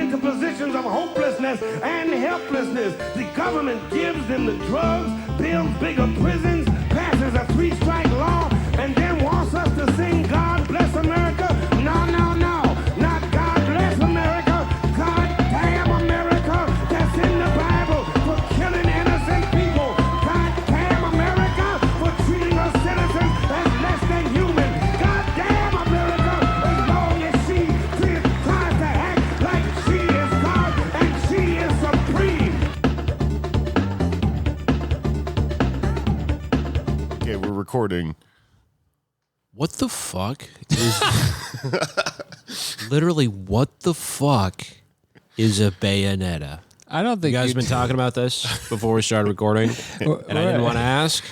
into positions of hopelessness and helplessness. The government gives them the drugs, builds bigger prisons, passes a 3-strike law, and then wants us to sing God Bless America. No, no, no. Not God Bless America. God damn America. That's in the Bible for killing innocent people. God damn America for treating us citizens as less than human. God damn America as long as she tries to act like she is God and she is supreme. Okay, we're recording. What the fuck is... Literally, what the fuck is a Bayonetta? I don't think you guys been talking about this before we started recording, and I didn't want to ask,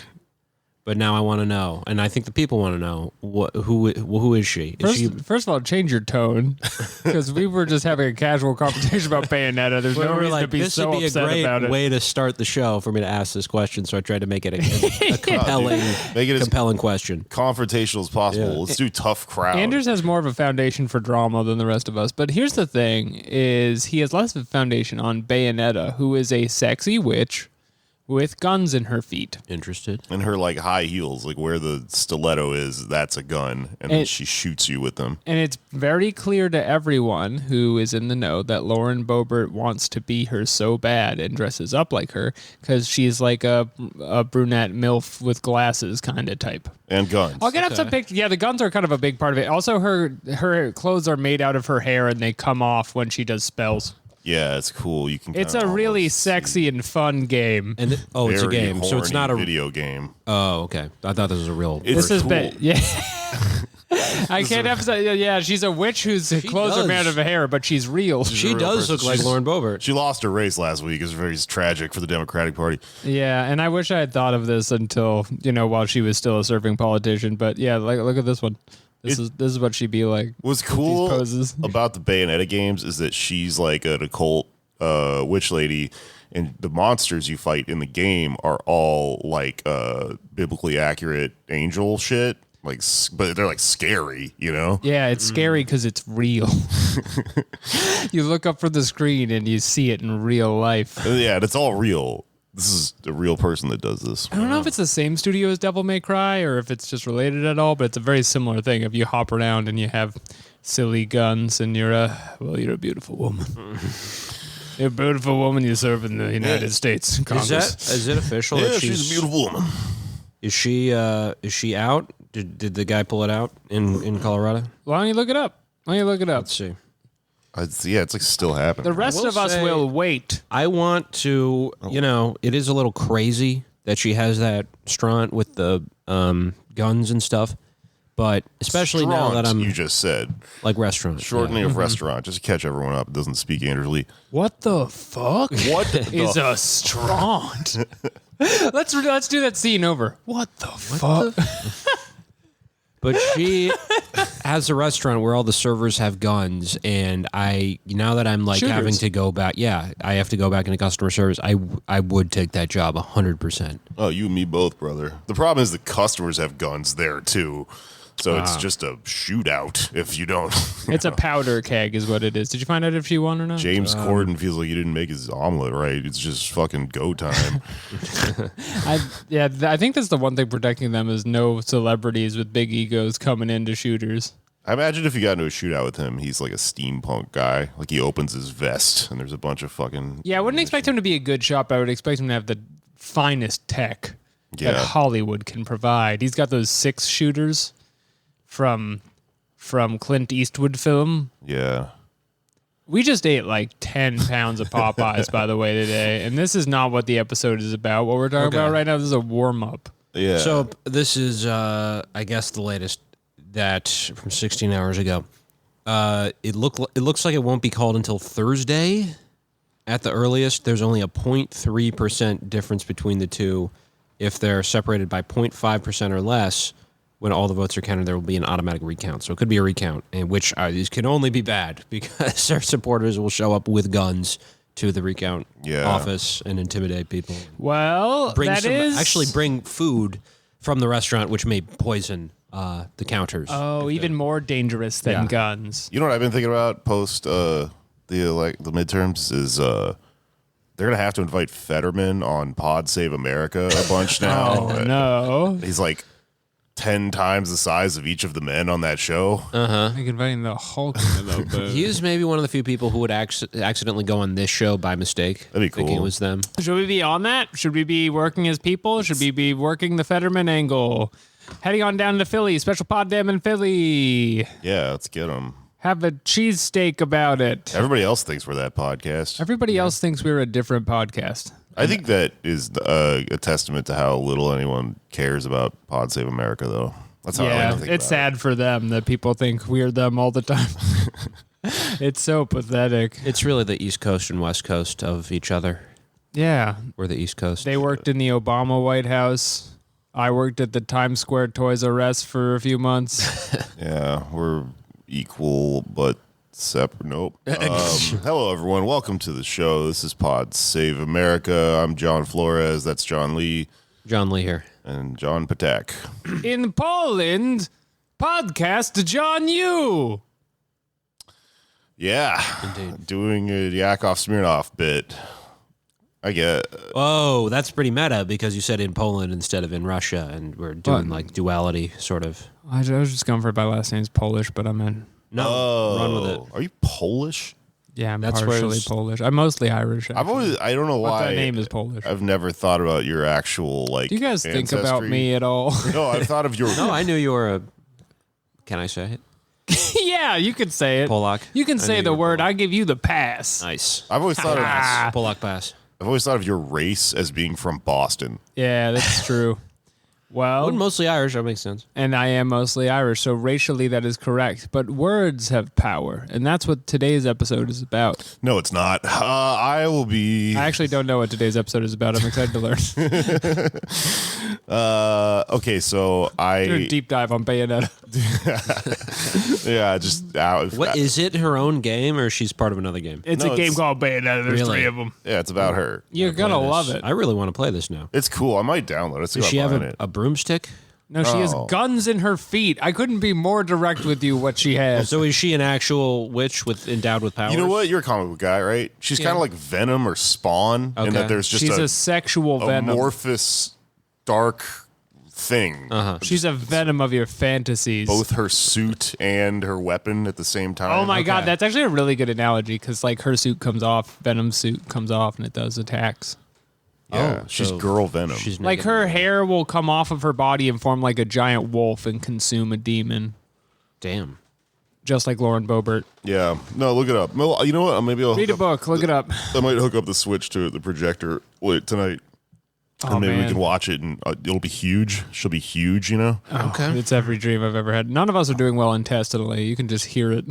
but now I want to know, and I think the people want to know who is she? First of all, change your tone, because we were just having a casual conversation about Bayonetta. There's no reason to be so upset about it. This would be a great way to start the show for me to ask this question, so I tried to make it a compelling, compelling question. Confrontational as possible. Yeah. Let's do tough crowd. Anders has more of a foundation for drama than the rest of us, but here's the thing: is he has less of a foundation on Bayonetta, who is a sexy witch with guns in her feet. Interested. And her like high heels, like where the stiletto is, that's a gun. And then she shoots you with them. And it's very clear to everyone who is in the know that Lauren Boebert wants to be her so bad and dresses up like her because she's like a brunette MILF with glasses kind of type. And guns. I'll get up some pictures. Yeah, the guns are kind of a big part of it. Also, her clothes are made out of her hair and they come off when she does spells. Yeah, it's cool. You can. It's a really sexy and fun game. And it's a game, so it's not a video game. Oh, okay. I thought this was a real. This is cool. yeah. I can't emphasize. Yeah, she's a witch whose clothes are made out of hair, but she's real. She does look like Lauren Boebert. She lost her race last week. It's very tragic for the Democratic Party. Yeah, and I wish I had thought of this until while she was still a serving politician. But yeah, like look at this one. This is what she'd be like. What's cool about the Bayonetta games is that she's like an occult witch lady, and the monsters you fight in the game are all like biblically accurate angel shit. Like, but they're like scary, you know? Yeah, it's scary because it's real. You look up from the screen and you see it in real life. Yeah, and it's all real. This is a real person that does this. I don't know if it's the same studio as Devil May Cry or if it's just related at all, but it's a very similar thing. If you hop around and you have silly guns and you're a beautiful woman. You're a beautiful woman. You serve in the United States Congress. Is it official? Yeah, that she's a beautiful woman. Is she out? Did the guy pull it out in Colorado? Why don't you look it up? Let's see. It's like still happening. The rest of us will wait. I want to, it is a little crazy that she has that restaurant with the guns and stuff, but especially now that I'm... You just said. Like restaurant. Shortening of restaurant, just to catch everyone up. It doesn't speak Anders Lee. What the fuck? What is a straunt? Let's do that scene over. What the fuck? But she has a restaurant where all the servers have guns, and now that I'm like Shooters. having to go back, I have to go back into customer service. I would take that job 100%. Oh, you and me both, brother. The problem is the customers have guns there too, so it's just a shootout. If you don't, it's a powder keg, is what it is. Did you find out if she won or not? James Corden feels like he didn't make his omelet right. It's just fucking go time. I think that's the one thing protecting them is no celebrities with big egos coming into shooters. I imagine if you got into a shootout with him, he's like a steampunk guy. Like he opens his vest and there's a bunch of fucking... Yeah, I wouldn't expect him to be a good shot, but I would expect him to have the finest tech that Hollywood can provide. He's got those 6 shooters from Clint Eastwood film. Yeah. We just ate like 10 pounds of Popeyes, by the way, today. And this is not what the episode is about. What we're talking about right now, this is a warm-up. Yeah. So this is, I guess, the latest that from 16 hours ago. It looks like it won't be called until Thursday at the earliest. There's only a 0.3% difference between the two. If they're separated by 0.5% or less, when all the votes are counted, there will be an automatic recount. So it could be a recount, and which these can only be bad because their supporters will show up with guns to the recount office and intimidate people. Well, actually bring food from the restaurant, which may poison the counters. Oh, even more dangerous than guns. You know what I've been thinking about post the midterms is they're gonna have to invite Fetterman on Pod Save America a bunch now. Oh, no. He's like 10 times the size of each of the men on that show. Like inviting the Hulk in a little bit. He is maybe one of the few people who would accidentally go on this show by mistake. That'd be cool. Thinking it was them. Should we be on that? Should we be working as people? Should we be working the Fetterman angle? Heading on down to Philly, special pod dem in Philly. Yeah, let's get him. Have a cheesesteak about it. Everybody else thinks we're that podcast. Everybody else thinks we're a different podcast. I think that is a testament to how little anyone cares about Pod Save America, though. That's how I like to think it's about sad for them that people think we're them all the time. It's so pathetic. It's really the East Coast and West Coast of each other. Yeah. We're the East Coast. They worked in the Obama White House. I worked at the Times Square Toys R Us for a few months. Yeah, we're equal but separate. Nope. Hello, everyone. Welcome to the show. This is Pod Save America. I'm John Flores. That's John Lee. John Lee here. And John Patak. In Poland, podcast John Yu. Yeah. Indeed. Doing a Yakov Smirnoff bit. I get. Oh, that's pretty meta because you said in Poland instead of in Russia, and we're doing like duality, sort of. I was just going for my last name's Polish, but I'm in. No, run with it. Are you Polish? Yeah, I'm That's where partially it's- Polish. I'm mostly Irish. I don't know But why. that name is Polish. I've never thought about your actual, like, Do you guys think ancestry. about me at all? No, I've thought of your. No, I knew you were a. Can I say it? Yeah, you could say it. Polak. You can I say knew the you were word. Polak. I give you the pass. Nice. I've always thought of. Polak pass. I've always thought of your race as being from Boston. Yeah, that's true. Well, I'm mostly Irish. That makes sense. and I am mostly Irish, so racially that is correct. But words have power, and that's what today's episode is about. No, it's not. I will be. I actually don't know what today's episode is about. I'm excited to learn. Okay, so Do a I. deep dive on Bayonetta. Yeah, just out. What is it? Her own game, or she's part of another game? It's No, a game it's- called Bayonetta. There's Really? 3 of them. Yeah, it's about her. You're gonna love it. I really want to play this now. It's cool. I might download it. See Does if she I'm have buying it. a broomstick? No, she has Oh. guns in her feet. I couldn't be more direct with you what she has. So is she an actual witch endowed with powers? You know what? You're a comic book guy, right? She's Yeah. kind of like Venom or Spawn, in Okay. that there's just She's a sexual venom. amorphous, dark thing. She's a venom of your fantasies. Both her suit and her weapon at the same time. Oh my god, Okay. that's actually a really good analogy because like her suit comes off, Venom's suit comes off, and it does attacks. Yeah, Oh, she's so girl Venom. She's Like naked. her hair will come off of her body and form like a giant wolf and consume a demon, Damn. just like Lauren Boebert. Yeah. No, look it up. Well, you know what? Maybe I'll Read a book, look it up. I might hook up the Switch to the projector tonight. Oh, And maybe we man. can watch it, and it'll be huge. She'll be huge, you know? Okay. It's every dream I've ever had. None of us are doing well intestinally. You can just hear it.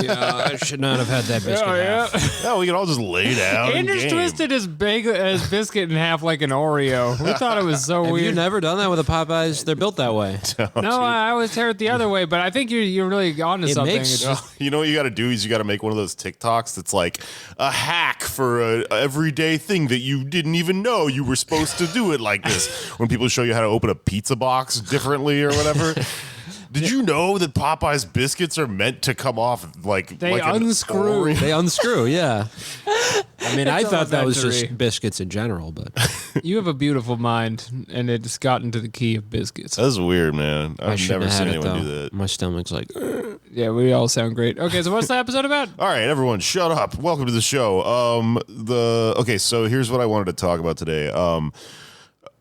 Yeah, I should not have had that biscuit. half. Yeah, we can all just lay down. and Andrew's game. twisted his biscuit in half like an Oreo. We thought it was so Have weird. you never done that with a Popeyes? They're built that way. No, I always tear it the other way, but I think you're really onto It something. makes- It's just- You know what you got to do is you got to make one of those TikToks that's like a hack for a everyday thing that you didn't even know you were supposed to do it like this. When people show you how to open a pizza box differently or whatever. Did you know that Popeye's biscuits are meant to come off like They like an unscrew. Oreo? They unscrew, yeah. I mean, I It's thought that was elementary. just biscuits in general, but You have a beautiful mind, and it's gotten to the key of biscuits. That's weird, man. I I've shouldn't never have seen had it, anyone though. do that. My stomach's like, Yeah, we all sound great. Okay, so what's the episode about? All right, everyone, shut up. Welcome to the show. So here's what I wanted to talk about today.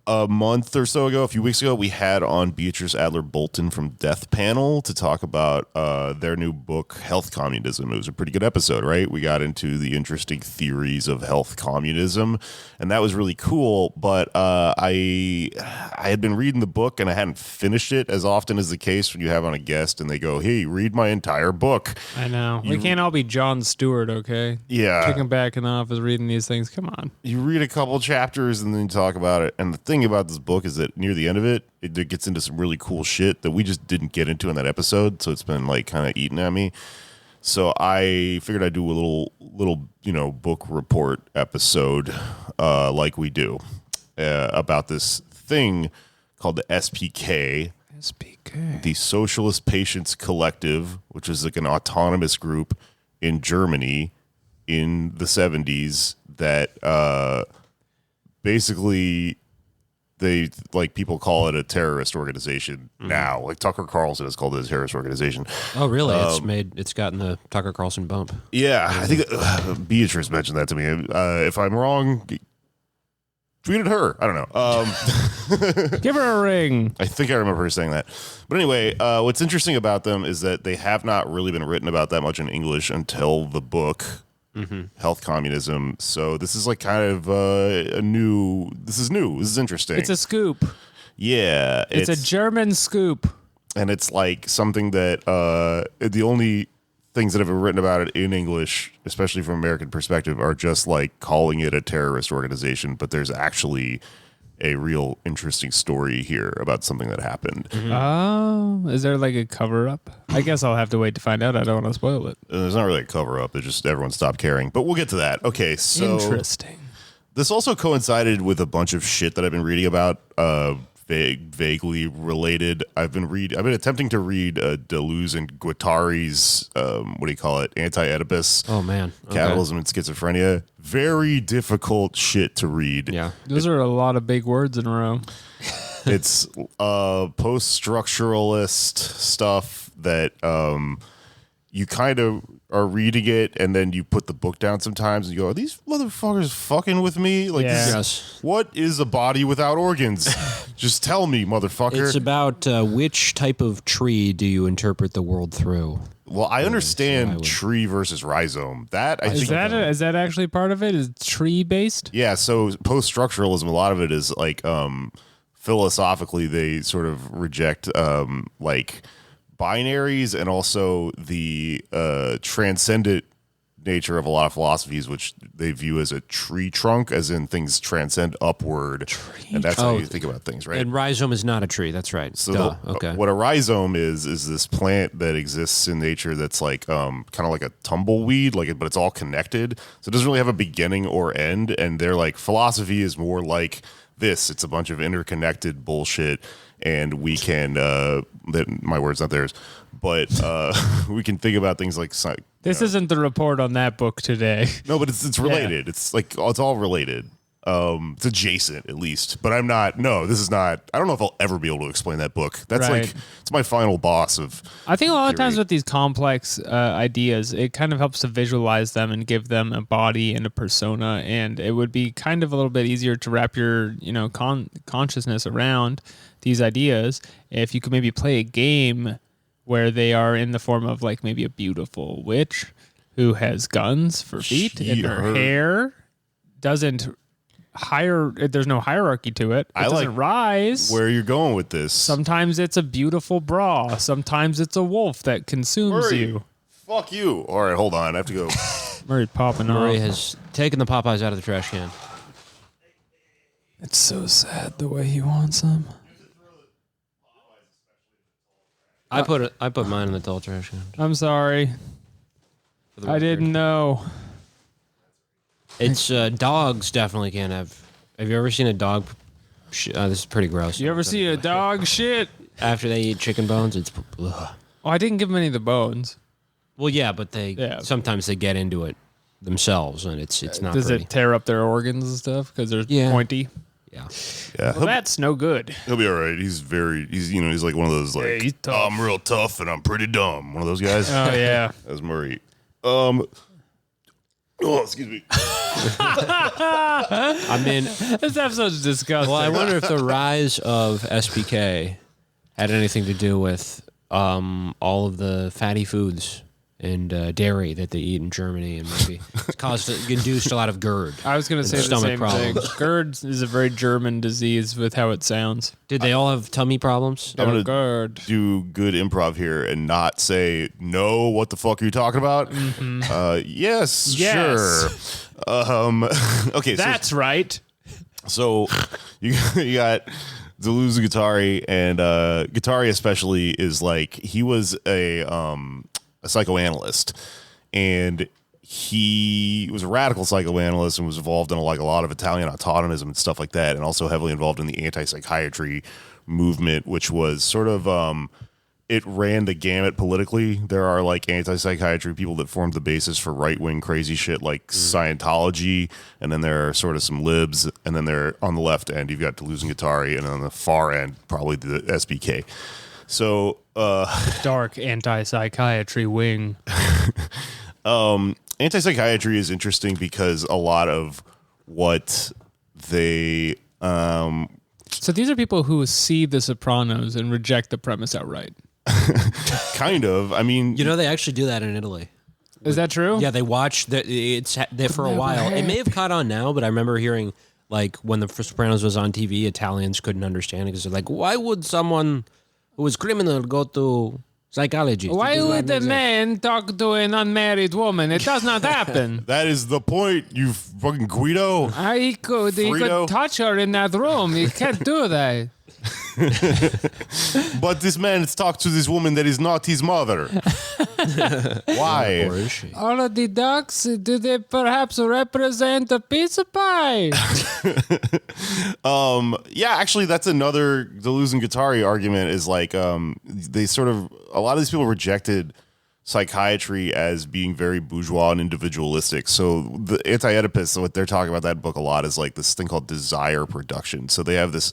A month or so ago, a few weeks ago, we had on Beatrice Adler Bolton from Death Panel to talk about their new book, Health Communism. It was a pretty good episode, right? We got into the interesting theories of health communism, and that was really cool. But I had been reading the book, and I hadn't finished it, as often is the case when you have on a guest, and they go, "Hey, read my entire book." I know. We can't all be Jon Stewart, okay? Yeah. Kicking back in the office reading these things. Come on. You read a couple chapters and then you talk about it. And the thing about this book is that near the end of it, it gets into some really cool shit that we just didn't get into in that episode. So it's been like kind of eating at me. So I figured I'd do a little book report episode like we do about this thing called the SPK, SPK. the Socialist Patients Collective, which is like an autonomous group in Germany in the 70s that basically they like people call it a terrorist organization now. Like Tucker Carlson has called it a terrorist organization. Oh, really? It's gotten the Tucker Carlson bump. Yeah, I think Beatrice mentioned that to me. If I'm wrong, tweet at her. I don't know. Give her a ring. I think I remember her saying that. But anyway, what's interesting about them is that they have not really been written about that much in English until the book Health Communism. So this is like kind of new. This is interesting. It's a scoop. Yeah. It's a German scoop. And it's like something that the only things that have been written about it in English, especially from American perspective, are just like calling it a terrorist organization. But there's actually a real interesting story here about something that happened. Oh, is there like a cover up? I guess I'll have to wait to find out. I don't want to spoil it. There's not really a cover up. It's just everyone stopped caring. But we'll get to that. Okay, so Interesting. this also coincided with a bunch of shit that I've been reading about, vaguely related. I've been attempting to read Deleuze and Guattari's anti-Oedipus. Oh man, okay. Capitalism and Schizophrenia. Very difficult shit to read. Yeah, Those are a lot of big words in a row. It's post-structuralist stuff that you kind of are reading it, and then you put the book down sometimes, and you go, "Are these motherfuckers fucking with me? Like, Yeah. Yes. What is a body without organs? Just tell me, motherfucker." It's about which type of tree do you interpret the world through? Well, I understand I would- tree versus rhizome. That I think Is that actually part of it? Is it tree based? yeah. So post-structuralism, a lot of it is like philosophically they sort of reject like binaries and also the transcendent nature of a lot of philosophies, which they view as a tree trunk, as in things transcend upward, and that's how you think about things, right? And rhizome is not a tree. That's right. So Okay. what a rhizome is this plant that exists in nature that's like kind of like a tumbleweed, but it's all connected. So it doesn't really have a beginning or end. And they're like, philosophy is more like this. It's a bunch of interconnected bullshit, and we can my words, not theirs, but we can think about things like This isn't the report on that book today. no, but it's related. It's like it's all related. It's adjacent at least, but I'm not. No, this is not. I don't know if I'll ever be able to explain that book. That's Right. like it's my final boss of. I think a lot of theory. times with these complex ideas, it kind of helps to visualize them and give them a body and a persona, and it would be kind of a little bit easier to wrap your consciousness around these ideas if you could maybe play a game where they are in the form of like maybe a beautiful witch who has guns for feet and her hair doesn't there's no hierarchy to it. It doesn't rise. Where you're going with this. Sometimes it's a beautiful bra. Sometimes it's a wolf that consumes Murray, you. Fuck you. All right, hold on. I have to go. Murray popping Murray off. has taken the Popeyes out of the trash can. It's so sad the way he wants them. I put mine in the adult trash can. I'm sorry. For the I record. didn't know. It's dogs definitely can't have. Have you ever seen a dog? This is pretty gross. You ever see a dog shit? After they eat chicken bones, it's. Ugh. Oh, I didn't give him any of the bones. Well, yeah, but sometimes they get into it themselves, and it's not. Does pretty. it tear up their organs and stuff because they're pointy? Yeah. Yeah, Well, that's no good. he'll be all right. He's like one of those like he's tough. I'm real tough and I'm pretty dumb. One of those guys. Oh yeah. That's Murray. Excuse me. I mean, This episode's disgusting. well, I wonder if the rise of SPK had anything to do with all of the fatty foods and dairy that they eat in Germany, and maybe it's induced a lot of GERD. I was going to say the stomach same problems. thing. GERD is a very German disease with how it sounds. Did they all have tummy problems? I'm gonna GERD. do good improv here and not say no. What the fuck are you talking about? Yes, Yes. sure. Okay, That's right. so you got Deleuze and Guattari, and Guattari especially is like he was a psychoanalyst, and he was a radical psychoanalyst and was involved in a lot of Italian autonomism and stuff like that, and also heavily involved in the antipsychiatry movement, which was sort of it ran the gamut politically. There are like anti-psychiatry people that formed the basis for right-wing crazy shit like Scientology, and then there are sort of some libs, and then there on the left end you've got Deleuze and Guattari, and on the far end probably the SBK. So Dark anti-psychiatry wing. Anti-psychiatry is interesting because a lot of what they So these are people who see The Sopranos and reject the premise outright. kind of. I mean, They actually do that in Italy. Is that true? Yeah, they watch it's there for a while. It may have caught on now, but I remember hearing like when the Sopranos was on TV, Italians couldn't understand it because they're like, why would someone who is criminal go to psychology? Why would a man talk to an unmarried woman? It does not happen. that is the point, you fucking Guido. He could touch her in that room. He can't do that. But this man has talked to this woman that is not his mother. Why? Or is she? All of the ducks, do they perhaps represent a pizza pie? Yeah, actually, that's another Deleuze and Guattari argument is like they sort of, a lot of these people rejected psychiatry as being very bourgeois and individualistic. So the anti-Oedipus, what they're talking about that book a lot is like this thing called desire production. So they have this,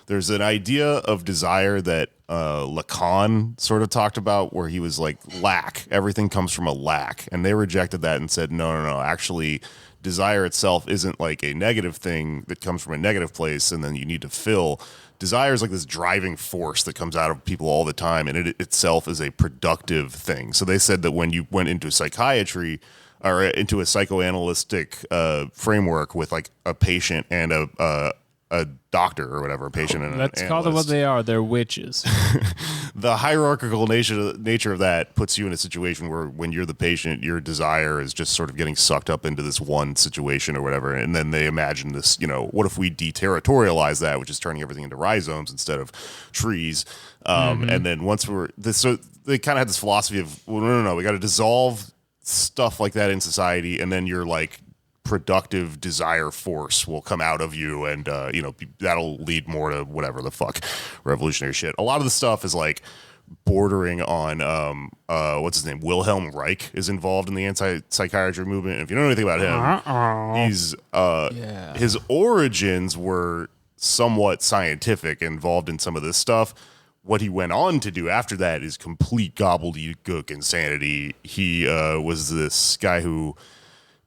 there's an idea of desire that Lacan sort of talked about where he was like lack. Everything comes from a lack. And they rejected that and said, no. Actually, desire itself isn't like a negative thing that comes from a negative place and then you need to fill. Desire is like this driving force that comes out of people all the time, and it itself is a productive thing. So they said that when you went into psychiatry or into a psychoanalytic framework with like a patient and a doctor or whatever, a patient and Let's an call them what analyst, they are. They're witches. the hierarchical nature of that puts you in a situation where when you're the patient, your desire is just sort of getting sucked up into this one situation or whatever. And then they imagine this, what if we deterritorialize that, which is turning everything into rhizomes instead of trees. And then once so they kind of had this philosophy of, well, no, we got to dissolve stuff like that in society. And then you're like, productive desire force will come out of you, and that'll lead more to whatever the fuck revolutionary shit. A lot of the stuff is like bordering on what's his name, Wilhelm Reich is involved in the anti-psychiatry movement. And if you know anything about him, he's his origins were somewhat scientific, involved in some of this stuff. What he went on to do after that is complete gobbledygook insanity. He was this guy who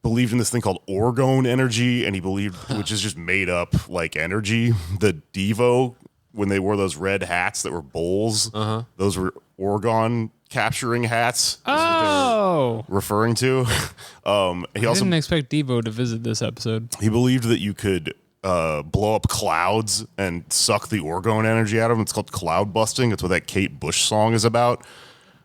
believed in this thing called orgone energy, and he believed, which is just made up like energy. The Devo, when they wore those red hats that were bowls, those were orgone capturing hats. Oh, Referring to. He also didn't expect Devo to visit this episode. he believed that you could blow up clouds and suck the orgone energy out of them. It's called cloud busting. It's what that Kate Bush song is about.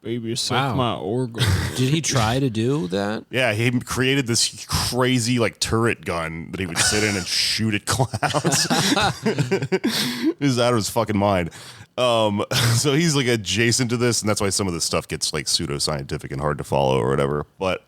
Baby, suck my organ. Did he try to do that? Yeah, he created this crazy like turret gun that he would sit in and shoot at clouds. He's out of his fucking mind. So he's like adjacent to this, and that's why some of this stuff gets like pseudoscientific and hard to follow or whatever. But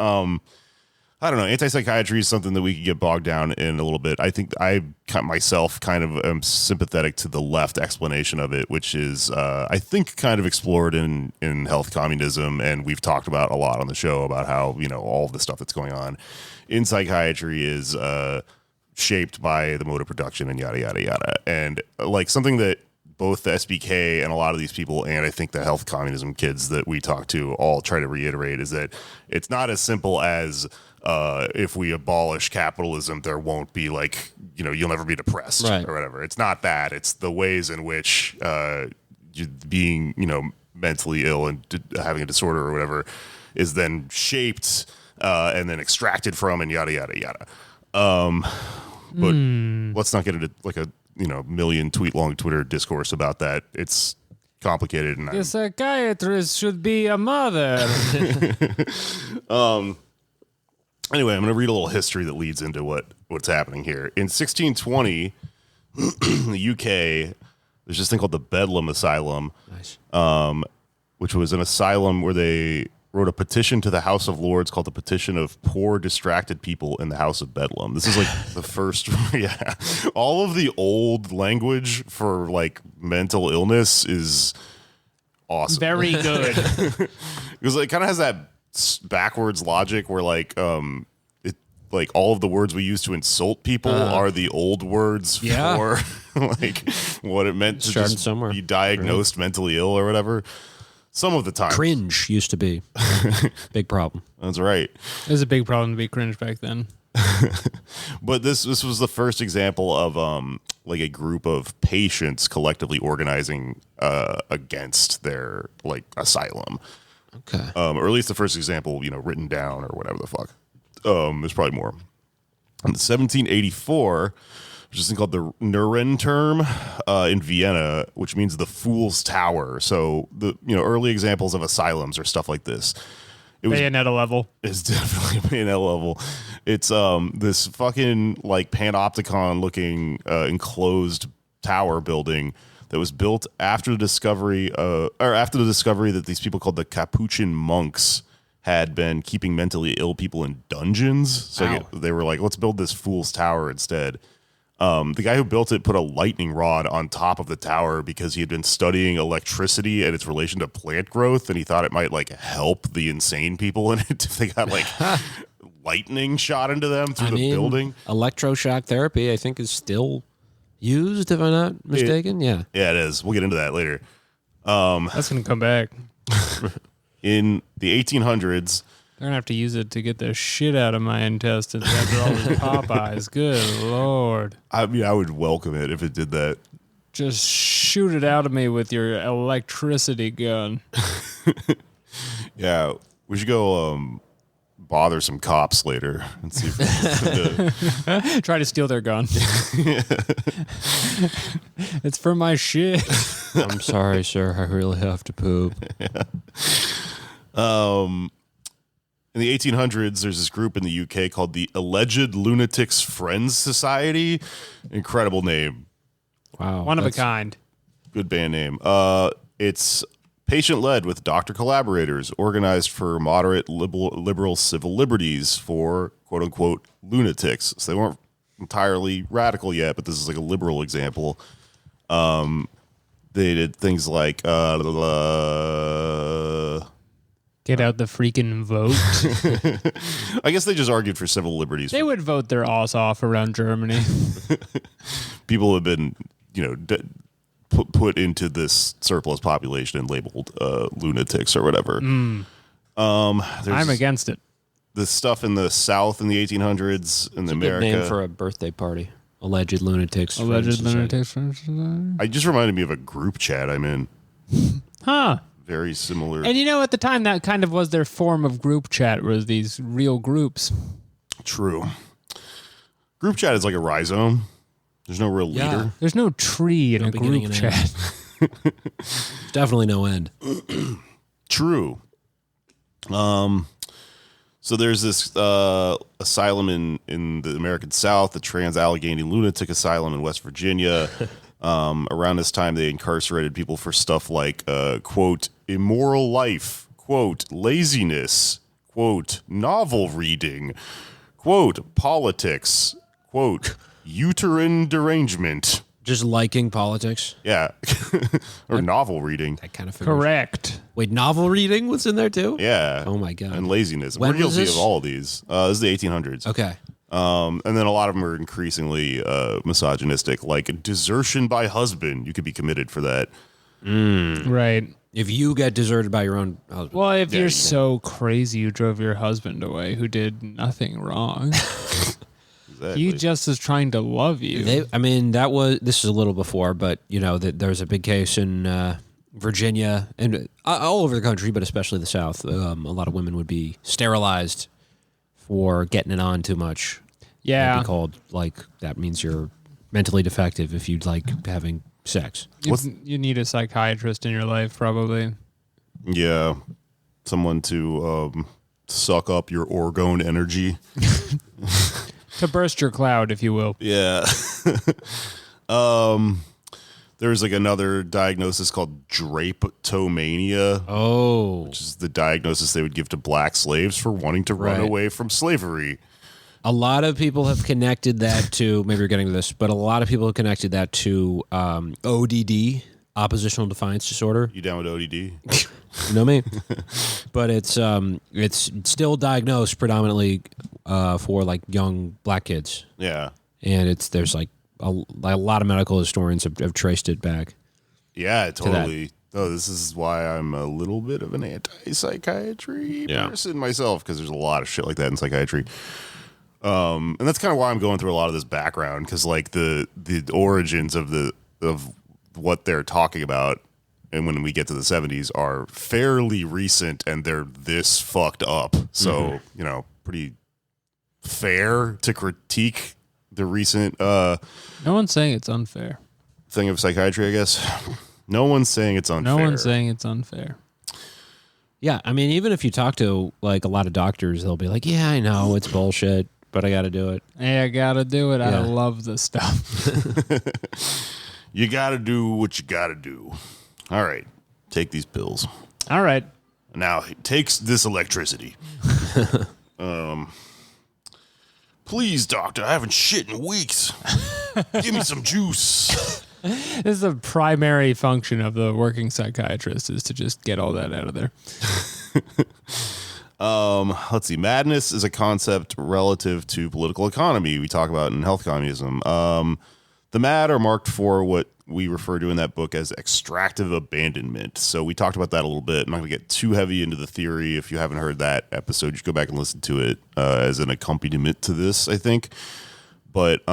I don't know. Anti-psychiatry is something that we could get bogged down in a little bit. I think I myself kind of am sympathetic to the left explanation of it, which is, I think, kind of explored in health communism. And we've talked about a lot on the show about how, all of the stuff that's going on in psychiatry is shaped by the mode of production and yada, yada, yada. And like something that both the SBK and a lot of these people, and I think the health communism kids that we talk to all try to reiterate, is that it's not as simple as if we abolish capitalism, there won't be like, you'll never be depressed or whatever. It's not that. It's the ways in which being, mentally ill and having a disorder or whatever is then shaped and then extracted from and yada, yada, yada. But let's not get into like a, million tweet long Twitter discourse about that. It's complicated. And The psychiatrist should be a mother. Anyway, I'm going to read a little history that leads into what's happening here. In 1620, in the UK, there's this thing called the Bedlam Asylum, which was an asylum where they wrote a petition to the House of Lords called the Petition of Poor Distracted People in the House of Bedlam. This is like the first, all of the old language for like mental illness is awesome. Very good. Because it kind of has that backwards logic where like like all of the words we use to insult people are the old words for like what it meant to Starting just somewhere. be diagnosed mentally ill or whatever. Some of the time. Cringe used to be big problem. That's right. It was a big problem to be cringe back then. But this was the first example of like a group of patients collectively organizing against their like asylum. Okay. Or at least the first example, written down or whatever the fuck. There's probably more. In 1784, which is called the Nurenturm in Vienna, which means the Fool's Tower. So the early examples of asylums or stuff like this. It was Bayonetta level. It's definitely Bayonetta level. It's this fucking like panopticon looking enclosed tower building that was built after the discovery that these people called the Capuchin monks had been keeping mentally ill people in dungeons. So they were like, let's build this fool's tower instead. The guy who built it put a lightning rod on top of the tower because he had been studying electricity and its relation to plant growth, and he thought it might like help the insane people in it if they got like lightning shot into them through the building. Electroshock therapy, I think, is still used, if I'm not mistaken. Yeah, it is. We'll get into that later. That's going to come back. In the 1800s, they're going to have to use it to get the shit out of my intestines after all this Popeyes. Good Lord. I mean, I would welcome it if it did that. Just shoot it out of me with your electricity gun. Yeah, we should go bother some cops later and see if Try to steal their gun. It's for my shit. I'm sorry, sir. I really have to poop. In the 1800s, there's this group in the UK called the Alleged Lunatics Friends Society. Incredible name. Wow. One of a kind. Good band name. It's patient-led with doctor collaborators, organized for moderate liberal civil liberties for quote-unquote lunatics. So they weren't entirely radical yet, but this is like a liberal example. They did things like Get out the freaking vote. I guess they just argued for civil liberties. They would vote their ass off around Germany. People have been, put into this surplus population and labeled lunatics or whatever. I'm against it. The stuff in the South in the 1800s in America. Good name for a birthday party. Alleged lunatics. Alleged lunatics. I just reminded me of a group chat I'm in. Huh. Very similar. And at the time, that kind of was their form of group chat, was these real groups. True. Group chat is like a rhizome. There's no real leader. There's no tree in a group chat. Definitely no end. True. So there's this asylum in the American South, the Trans-Allegheny Lunatic Asylum in West Virginia. Around this time, they incarcerated people for stuff like, quote, immoral life, quote, laziness, quote, novel reading, quote, politics, quote, uterine derangement. Just liking politics. Yeah. Or novel reading. That kind of figures. Correct. Wait, novel reading was in there too? Yeah. Oh my God. And laziness. When We're guilty was this? of all of these. This is the 1800s. Okay. And then a lot of them are increasingly misogynistic, like desertion by husband. You could be committed for that. Right. If you get deserted by your own husband. Well, if you're so crazy you drove your husband away who did nothing wrong. Exactly. He just is trying to love you. This is a little before, but there was a big case in Virginia and all over the country, but especially the South. A lot of women would be sterilized for getting it on too much. Yeah. That'd be called, that means you're mentally defective if you like having sex. You need a psychiatrist in your life, probably. Yeah. Someone to suck up your orgone energy. To burst your cloud, if you will. Yeah. There's another diagnosis called drapetomania. Oh. Which is the diagnosis they would give to black slaves for wanting to run away from slavery. A lot of people have connected that to, maybe you're getting to this, but a lot of people have connected that to ODD, oppositional defiance disorder. You down with ODD? You know me. But it's still diagnosed predominantly for like young black kids. Yeah. And there's like a lot of medical historians have traced it back. Yeah, totally. Oh, this is why I'm a little bit of an anti-psychiatry person myself, because there's a lot of shit like that in psychiatry. And that's kind of why I'm going through a lot of this background, because like the origins of what they're talking about, and when we get to the 70s, are fairly recent, and they're this fucked up. So pretty fair to critique the recent no one's saying it's unfair. thing of psychiatry, I guess. No one's saying it's unfair. No one's saying it's unfair. Yeah, I mean, even if you talk to like a lot of doctors, they'll be like, "Yeah, I know it's bullshit, but I got to do it." Hey, I gotta do it. I love this stuff. You got to do what you got to do. All right, take these pills. All right. Now take this electricity. Please, doctor, I haven't shit in weeks. Give me some juice. This is the primary function of the working psychiatrist, is to just get all that out of there. Let's see. Madness is a concept relative to political economy we talk about in health communism. The mad are marked for what we refer to in that book as extractive abandonment. So we talked about that a little bit. I'm not going to get too heavy into the theory. If you haven't heard that episode, you should go back and listen to it as an accompaniment to this, I think. But,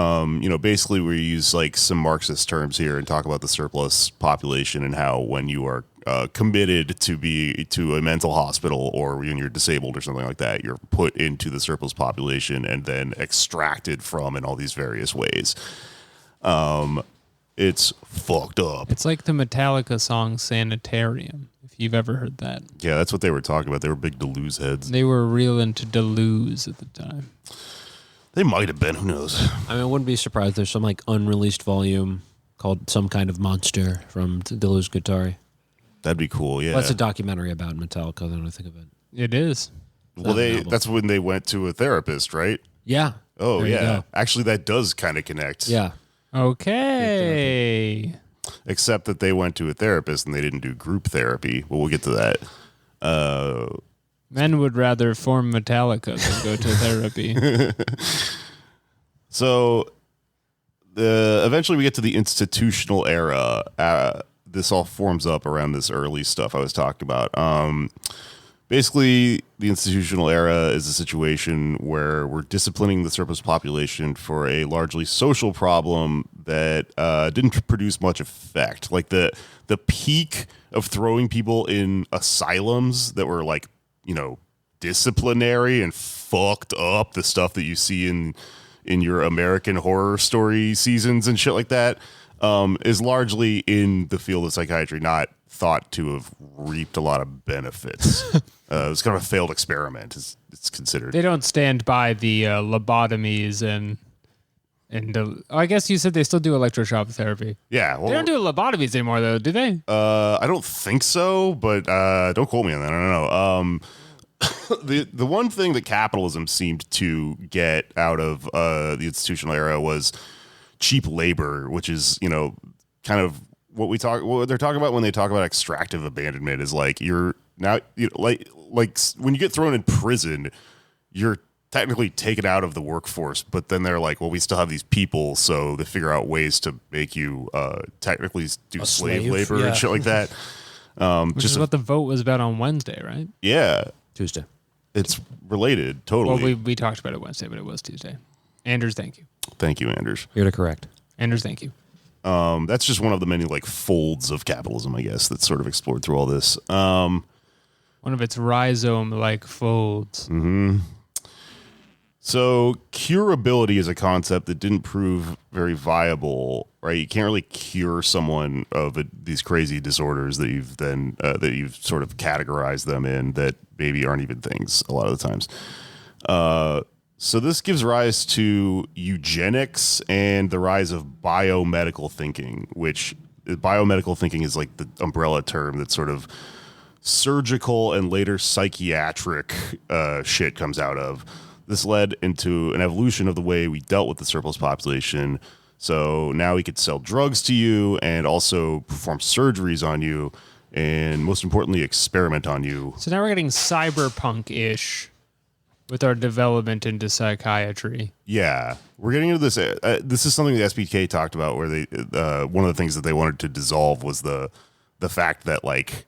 basically we use like some Marxist terms here and talk about the surplus population and how when you are committed to a mental hospital, or when you're disabled or something like that, you're put into the surplus population and then extracted from in all these various ways. It's fucked up. It's like the Metallica song Sanitarium, if you've ever heard that. Yeah, that's what they were talking about. They were big Deleuze heads. They were real into Deleuze at the time. They might have been. Who knows? I mean, I wouldn't be surprised. There's some like unreleased volume called Some Kind of Monster from Deleuze Guattari. That'd be cool, yeah. Well, that's a documentary about Metallica, then I think of it. It is. Well, that's when they went to a therapist, right? Yeah. Oh, There you yeah. go. Actually, that does kind of connect. Yeah. Okay. Except that they went to a therapist and they didn't do group therapy. Well, we'll get to that. Men would rather form Metallica than go to therapy. So eventually we get to the institutional era. This all forms up around this early stuff I was talking about. Basically, the institutional era is a situation where we're disciplining the surplus population for a largely social problem that didn't produce much effect. Like the peak of throwing people in asylums that were like, disciplinary and fucked up, the stuff that you see in your American Horror Story seasons and shit like that, is largely in the field of psychiatry, not thought to have reaped a lot of benefits. It was kind of a failed experiment, it's considered. They don't stand by the lobotomies and I guess you said they still do electroshock therapy. Yeah. Well, They don't do lobotomies anymore, though, do they? I don't think so, but don't quote me on that. I don't know. The one thing that capitalism seemed to get out of the institutional era was cheap labor, which is, kind of what they're talking about when they talk about extractive abandonment is like you're now, like when you get thrown in prison, you're technically taken out of the workforce, but then they're like, well, we still have these people, so they figure out ways to make you technically do slave labor and shit like that. Which is what the vote was about on Wednesday, right? Yeah. Tuesday. It's related, totally. Well, we talked about it Wednesday, but it was Tuesday. Anders, thank you. Thank you, Anders. Here to correct. Anders, thank you. That's just one of the many like folds of capitalism, I guess, that's sort of explored through all this. One of its rhizome-like folds. Mm-hmm. So curability is a concept that didn't prove very viable, right? You can't really cure someone of these crazy disorders that you've sort of categorized them in that maybe aren't even things a lot of the times. So this gives rise to eugenics and the rise of biomedical thinking, which biomedical thinking is like the umbrella term that sort of surgical and later psychiatric shit comes out of. This led into an evolution of the way we dealt with the surplus population So now he could sell drugs to you and also perform surgeries on you and most importantly, experiment on you. So now we're getting cyberpunk-ish with our development into psychiatry. Yeah, we're getting into this. This is something the SPK talked about where they one of the things that they wanted to dissolve was the fact that like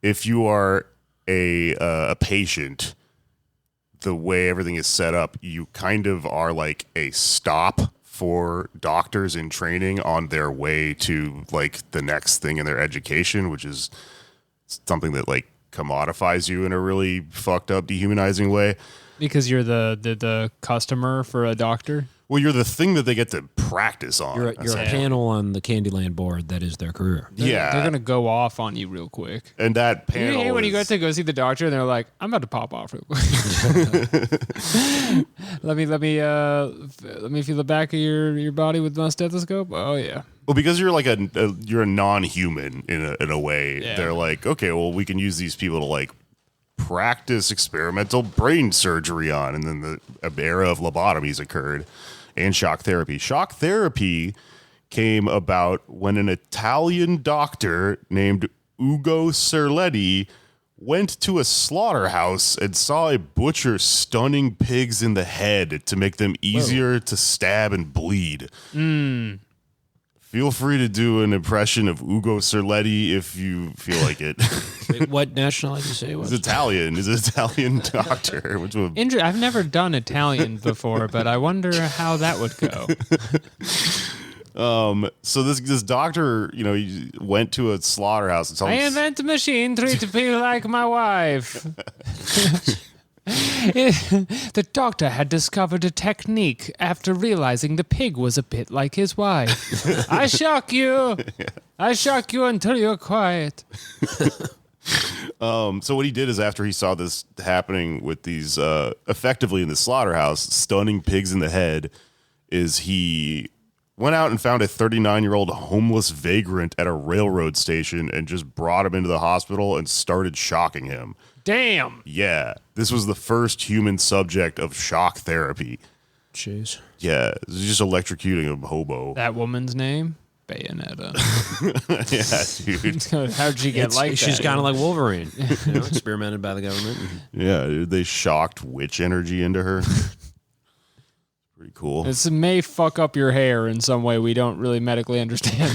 if you are a patient, the way everything is set up, you kind of are like a stop for doctors in training on their way to like the next thing in their education, which is something that like commodifies you in a really fucked up, dehumanizing way. Because you're the customer for a doctor? Well, you're the thing that they get to practice on. You're a panel on the Candyland board that is their career. Yeah. They're going to go off on you real quick. And that panel You hate when you go is- to go see the doctor and they're like, I'm about to pop off real quick. let me feel the back of your body with my stethoscope. Oh yeah. Well, because you're like you're a non-human in a way. Yeah. They're like, okay, well, we can use these people to like practice experimental brain surgery on, and then the era of lobotomies occurred and shock therapy. Shock therapy came about when an Italian doctor named Ugo Cerletti went to a slaughterhouse and saw a butcher stunning pigs in the head to make them easier to stab and bleed. Feel free to do an impression of Ugo Cerletti if you feel like it. Wait, what nationality did you say it was? He's Italian. He's an Italian doctor. Which would, I've never done Italian before, but I wonder how that would go. so this doctor, you know, he went to a slaughterhouse and saw I invent a machine to be like my wife. The doctor had discovered a technique after realizing the pig was a bit like his wife. I shock you. I shock you until you're quiet. So what he did is after he saw this happening with these effectively in the slaughterhouse, stunning pigs in the head, is he went out and found a 39-year-old homeless vagrant at a railroad station and just brought him into the hospital and started shocking him. Damn. Yeah, this was the first human subject of shock therapy. Jeez. Yeah, this is just electrocuting a hobo. That woman's name? Bayonetta. Yeah, dude. How'd she get like that? She's kind of like Wolverine, experimented by the government. Yeah, dude, they shocked witch energy into her. Pretty cool. This may fuck up your hair in some way we don't really medically understand.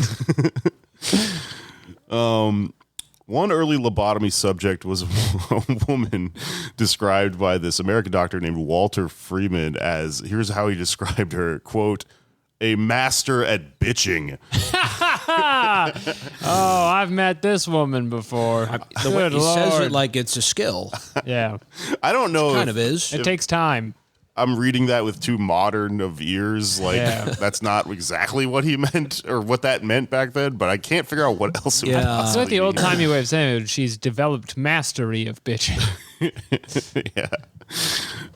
One early lobotomy subject was a woman described by this American doctor named Walter Freeman as, here's how he described her, quote, a master at bitching. Oh, I've met this woman before. The way Good he says Lord. it like it's a skill. Yeah, I don't know Kind if of is. it takes time. I'm reading that with too modern of ears. Like, Yeah. that's not exactly what he meant or what that meant back then, but I can't figure out what else it would Yeah. It's possibly like the old mean. timey way of saying it. She's developed mastery of bitching.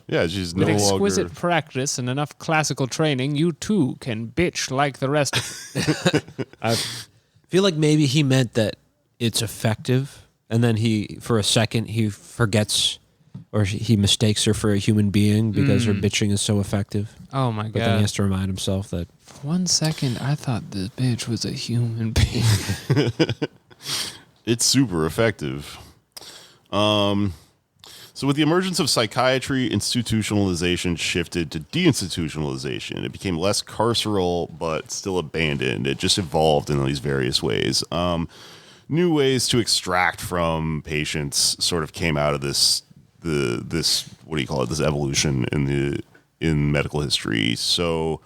Yeah, she's With no exquisite longer... practice and enough classical training, you too can bitch like the rest of I feel like maybe he meant that it's effective, and then for a second, he forgets or he mistakes her for a human being because her bitching is so effective. Oh my But then he god. has to remind himself that For 1 second, I thought this bitch was a human being. It's super effective. So with the emergence of psychiatry, institutionalization shifted to deinstitutionalization. It became less carceral, but still abandoned. It just evolved in these various ways. New ways to extract from patients sort of came out of this what do you call it? This evolution in medical history. So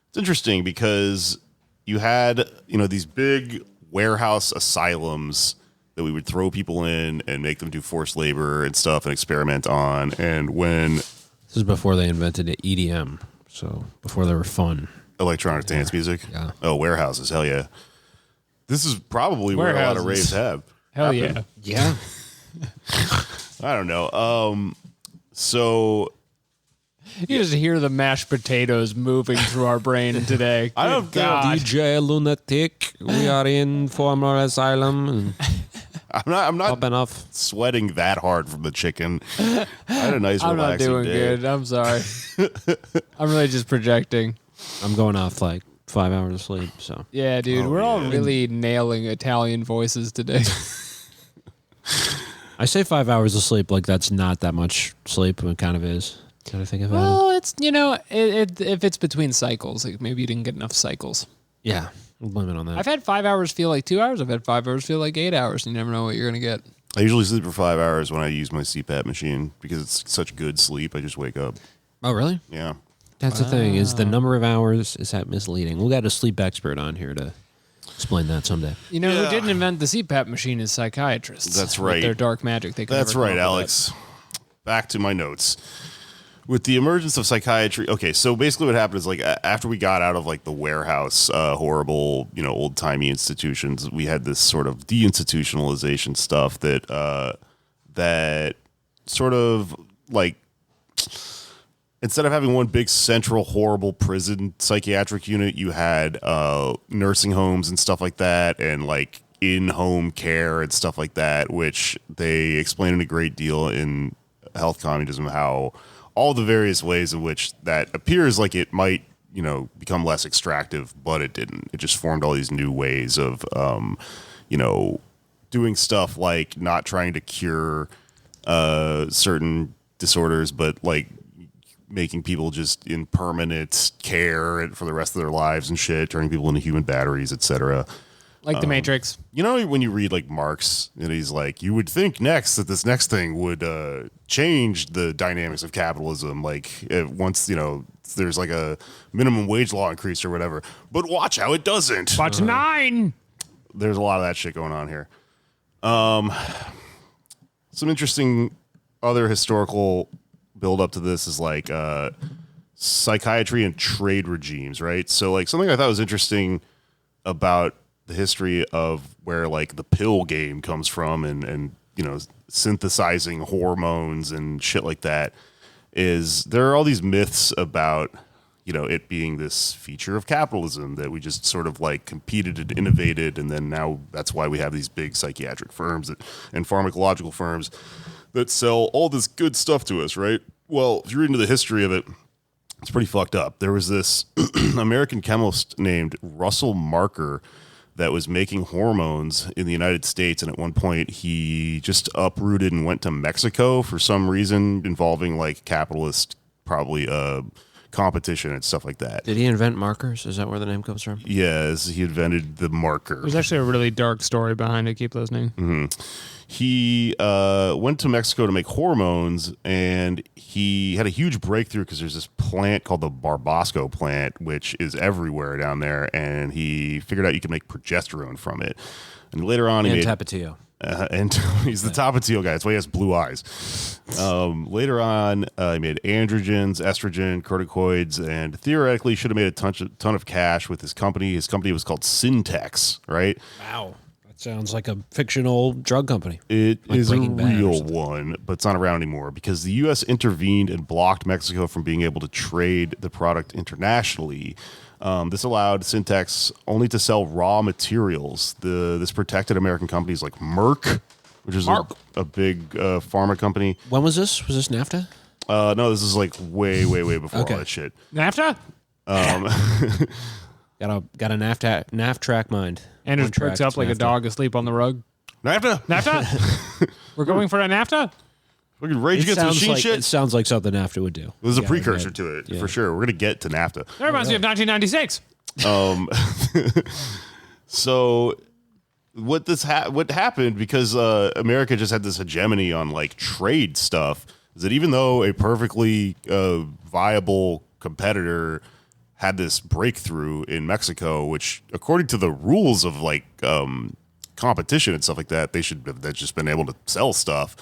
it's interesting because you had, these big warehouse asylums that we would throw people in and make them do forced labor and stuff and experiment on. And when this is before they invented EDM, so before they were fun. electronic dance music, Yeah. oh, warehouses, hell yeah. This is probably where a lot of Warehouses. raves have. Hell happened. yeah. Yeah. I don't know. So You just hear the mashed potatoes moving through our brain today. I don't Good think God. DJ Lunatic, we are in former asylum. And I'm not popping off. sweating that hard from the chicken. I had a nice I'm not relaxing doing day. good. I'm sorry. I'm really just projecting. I'm going off like 5 hours of sleep. So Yeah, dude, we're all really nailing Italian voices today. I say 5 hours of sleep like that's not that much sleep, but it kind of is. Gotta think about it. Well, it's if it's between cycles, like maybe you didn't get enough cycles. Yeah, we'll blame it on that. I've had 5 hours feel like 2 hours. I've had 5 hours feel like 8 hours. And you never know what you're gonna get. I usually sleep for 5 hours when I use my CPAP machine because it's such good sleep. I just wake up. Oh, really? Yeah. That's the thing, is the number of hours, is that misleading? We'll get a sleep expert on here to explain that someday. You know who didn't invent the CPAP machine is psychiatrists. That's With right. their dark magic. That's right, Alex. Back to my notes. With the emergence of psychiatry, okay, so basically what happened is like after we got out of like the warehouse, horrible, old timey institutions, we had this sort of deinstitutionalization stuff that sort of like instead of having one big central horrible prison psychiatric unit, you had nursing homes and stuff like that, and like in-home care and stuff like that, which they explain in a great deal in Health Communism how all the various ways in which that appears like it might, become less extractive, but it didn't. It just formed all these new ways of, doing stuff like not trying to cure certain disorders, but like making people just in permanent care for the rest of their lives and shit, turning people into human batteries, etc. Like the Matrix. When you read like Marx, and he's like, you would think next that this next thing would change the dynamics of capitalism. Like once, there's like a minimum wage law increase or whatever. But watch how it doesn't. But 9. There's a lot of that shit going on here. Some interesting other historical build up to this is like psychiatry and trade regimes, right? So like something I thought was interesting about the history of where like the pill game comes from and synthesizing hormones and shit like that is there are all these myths about it being this feature of capitalism that we just sort of like competed and innovated, and then now that's why we have these big psychiatric firms and pharmacological firms that sell all this good stuff to us, right? Well, if you read into the history of it, it's pretty fucked up. There was this American chemist named Russell Marker that was making hormones in the United States, and at one point he just uprooted and went to Mexico for some reason involving like capitalist, probably competition and stuff like that. Did he invent markers? Is that where the name comes from? Yes, he invented the marker. There's actually a really dark story behind it. Keep listening. Mm-hmm. He went to Mexico to make hormones, and he had a huge breakthrough because there's this plant called the Barbasco plant, which is everywhere down there, and he figured out you can make progesterone from it. And later on, he made Tapatio. And he's the Tapatio guy. That's why he has blue eyes. Later on, he made androgens, estrogen, corticoids, and theoretically should have made a ton of cash with his company. His company was called Syntex, right? Wow. That sounds like a fictional drug company. It Like is a Breaking Bad or real something. one, but it's not around anymore because the U.S. intervened and blocked Mexico from being able to trade the product internationally. This allowed Syntex only to sell raw materials. This protected American companies like Merck, which is a big pharma company. When was this? Was this NAFTA? No, this is like way before Okay. all that shit. NAFTA? Got a NAFTRAC mind. Andrew One track perks up to like a NAFTA. dog asleep on the rug. NAFTA? NAFTA? We're going for a NAFTA? Fucking Rage Against the Machine shit. It sounds like something NAFTA would do. There's a Yeah, precursor yeah. to it, Yeah. for sure. We're going to get to NAFTA. That reminds me of 1996. So what happened, because America just had this hegemony on like trade stuff, is that even though a perfectly viable competitor had this breakthrough in Mexico, which according to the rules of like competition and stuff like that, they should have just been able to sell stuff,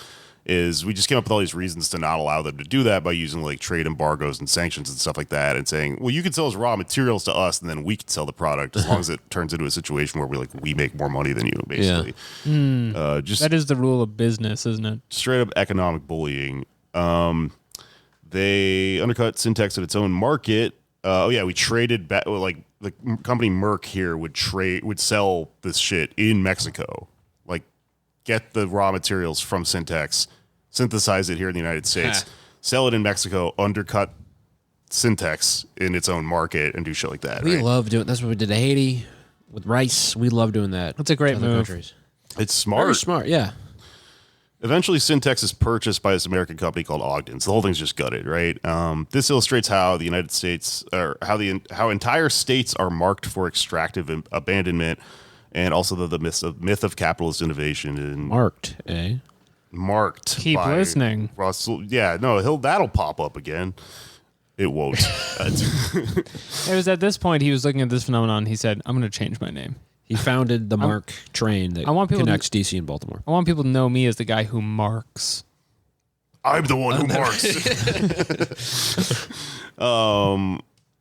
is we just came up with all these reasons to not allow them to do that by using like trade embargoes and sanctions and stuff like that, and saying, well, you can sell as raw materials to us and then we can sell the product as long as it turns into a situation where we make more money than you, basically. Just That is the rule of business, isn't it? straight up economic bullying. They undercut Syntex at its own market. We traded back. Like the company Merck here would sell this shit in Mexico, like get the raw materials from Syntex, synthesize it here in the United States, sell it in Mexico, undercut syntax in its own market and do shit like that. We right? love doing. That's what we did to Haiti with rice. We love doing that. That's a great to other move. countries. It's smart. Very smart. Yeah. Eventually, Syntax is purchased by this American company called Ogden. So the whole thing's just gutted, right? This illustrates how the United States, or how entire states are marked for extractive abandonment, and also the myth of capitalist innovation and Marked, eh? marked. Keep by listening. Russell. Yeah, no, that'll pop up again. It won't. It was at this point he was looking at this phenomenon. He said, "I'm going to change my name. He founded the Mark train that I want people to- connects DC and Baltimore. I want people to know me as the guy who marks." I'm the one who marks.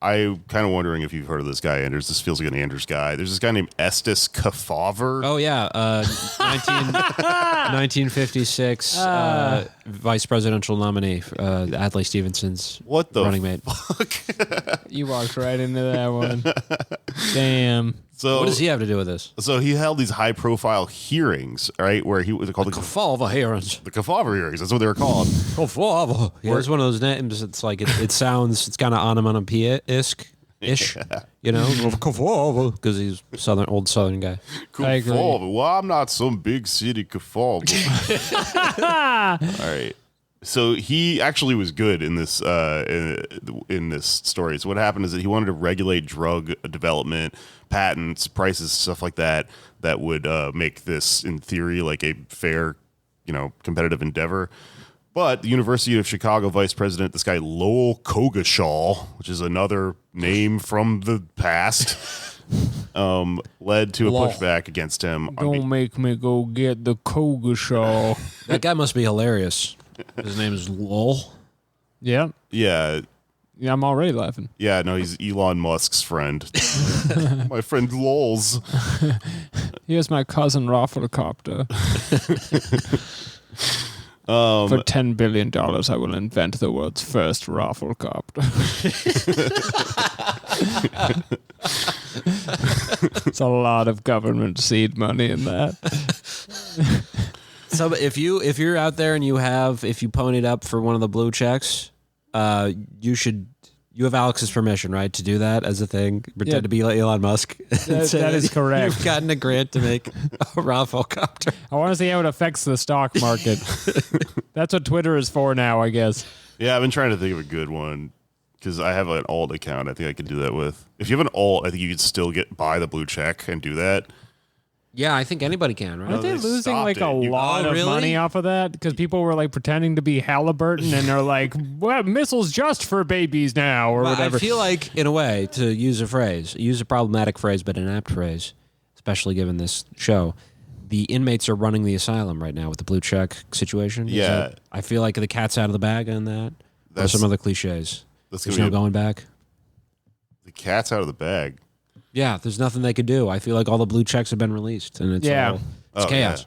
I'm kind of wondering if you've heard of this guy, Anders. This feels like an Anders guy. There's this guy named Estes Kefauver. Oh yeah, 1956 vice presidential nominee, Adlai Stevenson's What the running mate. You walked right into that one. Damn. So What does he have to do with this? So he held these high-profile hearings, right? Where he was called the Kefauver hearings. Kefauver hearings. That's what they were called. Kefauver. Yeah, it's one of those names. It's like it sounds. It's kind of onomatopoeia-ish. You know, Kefauver, because he's old Southern guy. I agree. Kefauver. Well, I'm not some big city Kefauver. All right. So he actually was good in this story. So what happened is that he wanted to regulate drug development, patents, prices, stuff like that. That would make this, in theory, like a fair, competitive endeavor. But the University of Chicago vice president, this guy Lowell Coggeshall, which is another name from the past, led to a pushback against him. Don't make me go get the Coggeshall. That guy must be hilarious. His name is Lowell. Yeah. Yeah. Yeah, I'm already laughing. Yeah, no, he's Elon Musk's friend. My friend Lols. Here's my cousin Rafflecopter. For $10 billion, I will invent the world's first Rafflecopter. It's a lot of government seed money in that. So if you're out there and you ponied up for one of the blue checks, you have Alex's permission, right, to do that as a thing? Pretend to be like Elon Musk. That is correct. You've gotten a grant to make a Rafflecopter. I want to see how it affects the stock market. That's what Twitter is for now, I guess. Yeah, I've been trying to think of a good one because I have an alt account. I think I could do that with. If you have an alt, I think you could still buy the blue check and do that. Yeah, I think anybody can, right? Aren't they they losing stopped like a it. lot of really? money off of that? Because people were like pretending to be Halliburton and they're like, well, missiles just for babies now or Well, whatever. I feel like, in a way, to use a problematic phrase, but an apt phrase, especially given this show, the inmates are running the asylum right now with the blue check situation. Yeah. I feel like the cat's out of the bag on that. Or some other cliches. That's There's gonna no be going back. the cat's out of the bag. Yeah, there's nothing they could do. I feel like all the blue checks have been released, and it's Oh, chaos.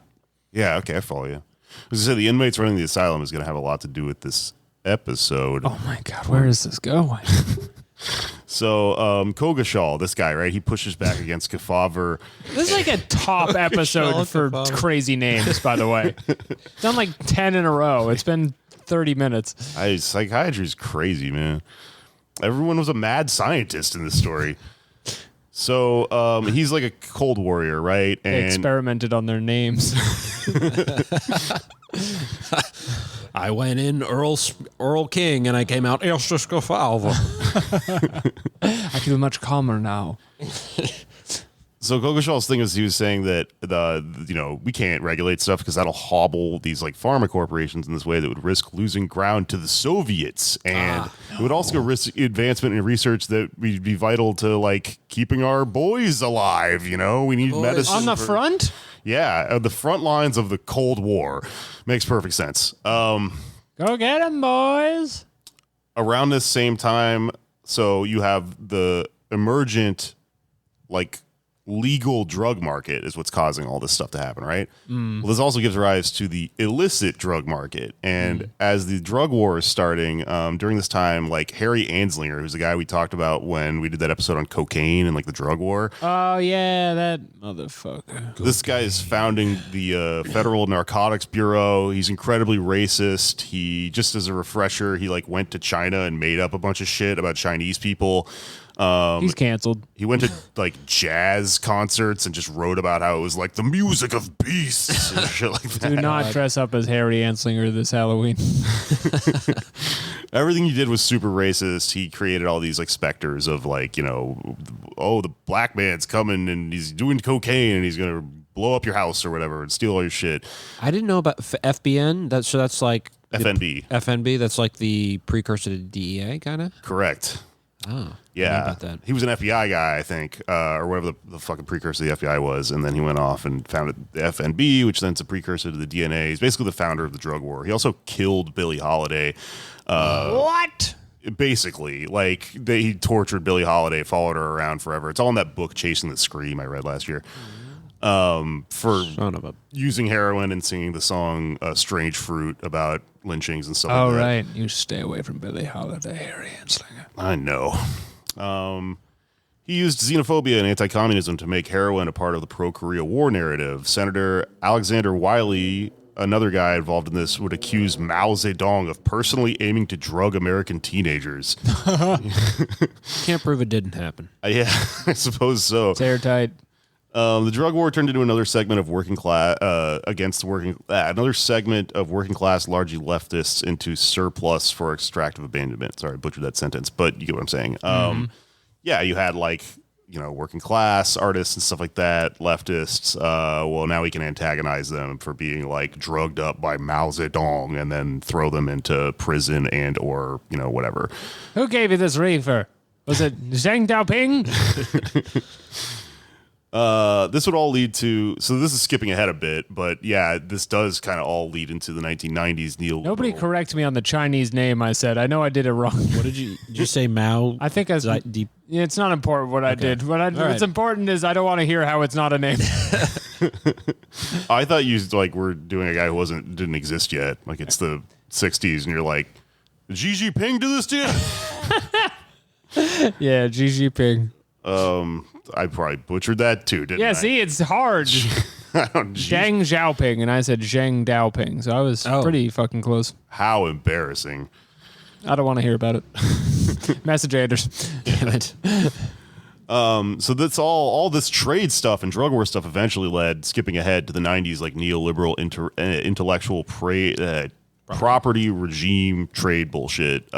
Yeah, okay, I follow you. As I said, the inmates running the asylum is going to have a lot to do with this episode. Oh my God, where is this going? So, Coggeshall, this guy, right? He pushes back against Kefauver. This is like a top episode for crazy names, by the way. Done like 10 in a row. It's been 30 minutes. Psychiatry is crazy, man. Everyone was a mad scientist in this story. So he's like a cold warrior, right? They And experimented on their names. I went in Earl King, and I came out Estes Kefauver. I feel much calmer now. so Coggeshall's thing is he was saying that we can't regulate stuff because that'll hobble these like pharma corporations in this way that would risk losing ground to the Soviets, and it would also risk advancement in research that would be vital to like keeping our boys alive. We need medicine On the for- front? Yeah, the front lines of the Cold War. Makes perfect sense. Go get them, boys. Around this same time, so you have the emergent, like, legal drug market is what's causing all this stuff to happen, right? Well, this also gives rise to the illicit drug market. And as the drug war is starting, during this time, like Harry Anslinger, who's the guy we talked about when we did that episode on cocaine and like the drug war. Oh, yeah, that motherfucker. This guy is founding the Federal Narcotics Bureau. He's incredibly racist. He, just as a refresher, he like went to China and made up a bunch of shit about Chinese people. He's canceled. He went to like jazz concerts and just wrote about how it was like the music of beasts and shit like that. Do not dress up as Harry Anslinger this Halloween. Everything he did was super racist. He created all these like specters of like, you know, oh, the black man's coming and he's doing cocaine and he's going to blow up your house or whatever and steal all your shit. I didn't know about FBN. That's like FNB. FNB. That's like the precursor to DEA, kind of. Correct. Oh, Yeah, about that. He was an FBI guy, I think, or whatever the fucking precursor to the FBI was, and then he went off and founded the FNB, which then's a precursor to the DNA. He's basically the founder of the drug war. He also killed Billie Holiday. What? Basically, like he tortured Billie Holiday, followed her around forever. It's all in that book, Chasing the Scream, I read last year. For Son of a. using heroin and singing the song "Strange Fruit" about lynchings and stuff. Oh, like that. right. You stay away from Billie Holiday, Harry Anslinger. I know. He used xenophobia and anti-communism to make heroin a part of the pro-Korea War narrative. Senator Alexander Wiley, another guy involved in this, would accuse Mao Zedong of personally aiming to drug American teenagers. Can't prove it didn't happen. Yeah, I suppose so. It's airtight. The drug war turned into another segment of working class another segment of working class, largely leftists, into surplus for extractive abandonment. Sorry, I butchered that sentence, but you get what I'm saying. Yeah, you had like, you know, working class artists and stuff like that, leftists. Well, now we can antagonize them for being like drugged up by Mao Zedong and then throw them into prison and or, you know, whatever. Who gave you this reefer? Was it Zhang Daoping? This would all lead to, so this is skipping ahead a bit, but yeah, this does kind of all lead into the 1990s neoliberal. Nobody correct me on the Chinese name I said. I know I did it wrong. What did you say, Mao? I think I Deep. Yeah, it's not important what I did. What's important is I don't want to hear how it's not a name. I thought you like were doing a guy who didn't exist yet. Like it's the 60s and you're like, did Xi Jinping do this to you? Yeah, Xi Jinping. I probably butchered that too, didn't I? Yeah, see, it's hard. Zhang Xiaoping, and I said Zheng Daoping, so I was pretty fucking close. How embarrassing. I don't want to hear about it. Message Anders. Damn it. So that's all this trade stuff and drug war stuff eventually led, skipping ahead to the 90s, like neoliberal intellectual property regime trade bullshit.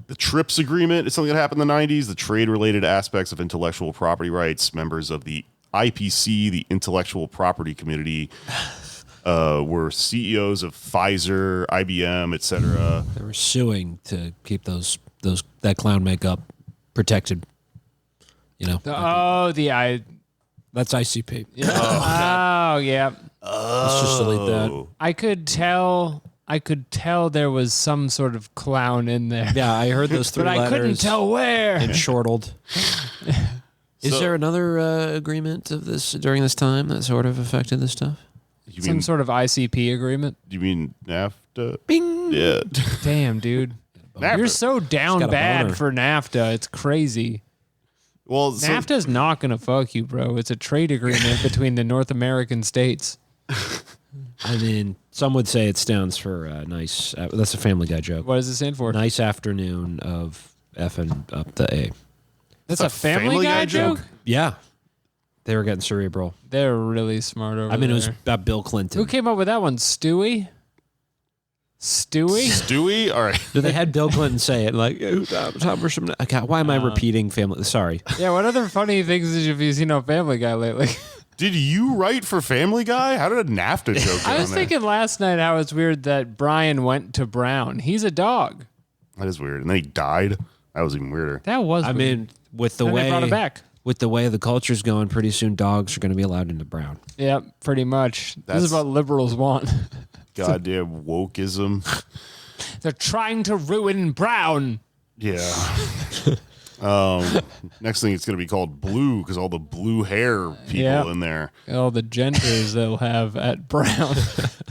The TRIPS agreement is something that happened in the 90s. The trade-related aspects of intellectual property rights. Members of the IPC, the intellectual property community, were CEOs of Pfizer, IBM, etc. They were suing to keep that clown makeup protected. You know. That's ICP. Yeah. Oh, yeah. Let's just delete that. I could tell there was some sort of clown in there. Yeah, I heard those three but letters. I couldn't tell where. And shortled. Is there another agreement of this during this time that sort of affected this stuff? Some sort of ICP agreement? You mean NAFTA? Bing! Yeah. Damn, dude. NAFTA. You're so down bad for NAFTA. It's crazy. Well, NAFTA's not going to fuck you, bro. It's a trade agreement between the North American states. I mean, some would say it stands for nice. That's a Family Guy joke. What does it stand for? Nice afternoon of effing up the A. That's a Family Guy joke? Yeah. They were getting cerebral. They're really smart over there. I mean, it was about Bill Clinton. Who came up with that one? Stewie? Stewie? All right. They had Bill Clinton say it like, time for some. God, why am I repeating Family? Sorry. Yeah, what other funny things have you seen on Family Guy lately? Did you write for Family Guy? How did a NAFTA joke get I was on there? thinking last night how it's weird that Brian went to Brown. He's a dog. That is weird. And then he died. That was even weirder. That was I weird. mean, with the Then way they brought it back. With the way the culture's going, pretty soon dogs are going to be allowed into Brown. Yep, pretty much. This That's- is what liberals want. Goddamn wokeism. They're trying to ruin Brown. Yeah. Next thing, it's going to be called blue because all the blue hair people in there. All the genders they'll have at Brown.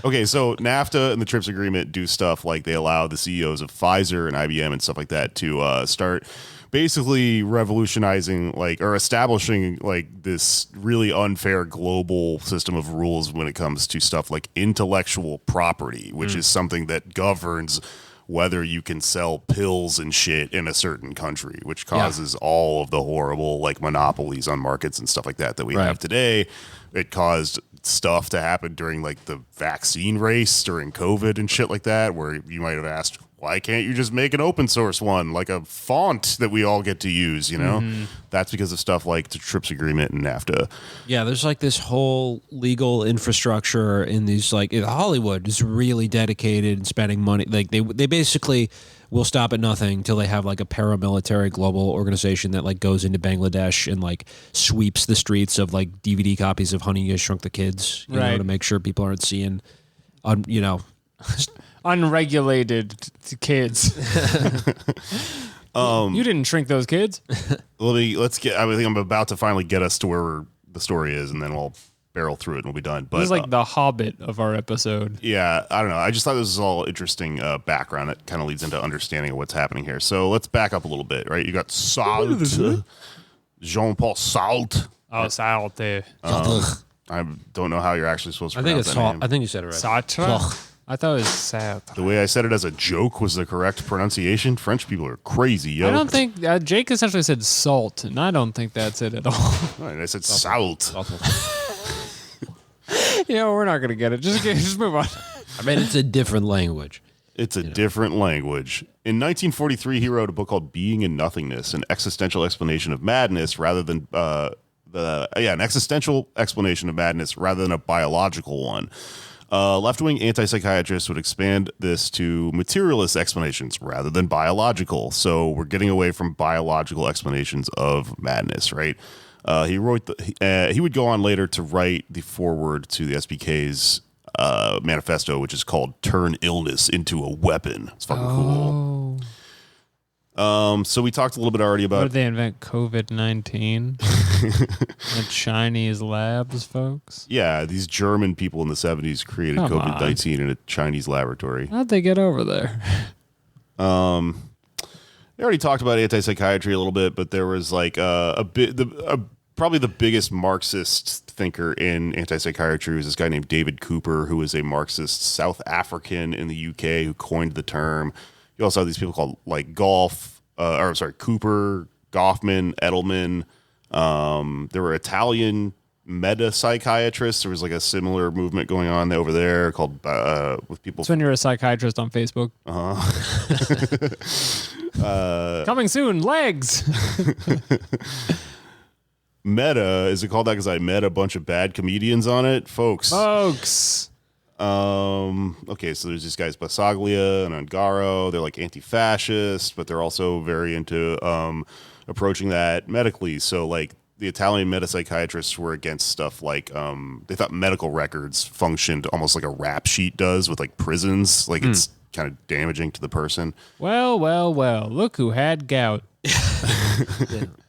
Okay, so NAFTA and the TRIPS agreement do stuff like they allow the CEOs of Pfizer and IBM and stuff like that to start basically revolutionizing or establishing this really unfair global system of rules when it comes to stuff like intellectual property, which is something that governs whether you can sell pills and shit in a certain country, which causes all of the horrible monopolies on markets and stuff like that we have today. It caused stuff to happen during the vaccine race during COVID and shit like that, where you might have asked, why can't you just make an open source one, like a font that we all get to use, That's because of stuff like the TRIPS agreement and NAFTA. Yeah, there's this whole legal infrastructure in these, Hollywood is really dedicated and spending money. They basically will stop at nothing until they have a paramilitary global organization that goes into Bangladesh and sweeps the streets of DVD copies of Honey, You Shrunk the Kids, you know, to make sure people aren't seeing, Unregulated kids. You didn't shrink those kids. Let's get. I think I'm about to finally get us to where the story is, and then we'll barrel through it and we'll be done. But this is the Hobbit of our episode. Yeah, I don't know. I just thought this was all interesting background that kind of leads into understanding of what's happening here. So let's back up a little bit, right? You got Salt, Jean-Paul Salt. Oh, Salt. I don't know how you're actually supposed to I think pronounce it's that name. I think you said it right. Sartre? I thought it was sad. The way I said it as a joke was the correct pronunciation. French people are crazy, yo. I don't think Jake essentially said salt, and I don't think that's it at all. Right, I said salt. We're not gonna get it. Just move on. I mean, it's a different language. It's a different language. In 1943, he wrote a book called Being and Nothingness, an existential explanation of madness rather than an existential explanation of madness rather than a biological one. Left-wing antipsychiatrists would expand this to materialist explanations rather than biological. So we're getting away from biological explanations of madness, right? He would go on later to write the foreword to the SBK's manifesto, which is called "Turn Illness into a Weapon." It's fucking cool. So we talked a little bit already about. What did they invent? COVID-19. The Chinese labs, folks. Yeah, these German people in the 70s created COVID-19 in a Chinese laboratory. How'd they get over there? We already talked about antipsychiatry a little bit, but there was probably the biggest Marxist thinker in antipsychiatry was this guy named David Cooper, who was a Marxist South African in the UK who coined the term. You also have these people called Cooper, Goffman, Edelman. There were Italian meta-psychiatrists. There was a similar movement going on over there called with people. It's when you're a psychiatrist on Facebook. Coming soon, legs. Meta, is it called that because I met a bunch of bad comedians on it? Folks. Okay, so there's these guys Basaglia and Ungaro. They're anti-fascist, but they're also very into approaching that medically. So the Italian metapsychiatrists were against stuff they thought medical records functioned almost like a rap sheet does with prisons. It's kind of damaging to the person. Well, look who had gout. Yeah.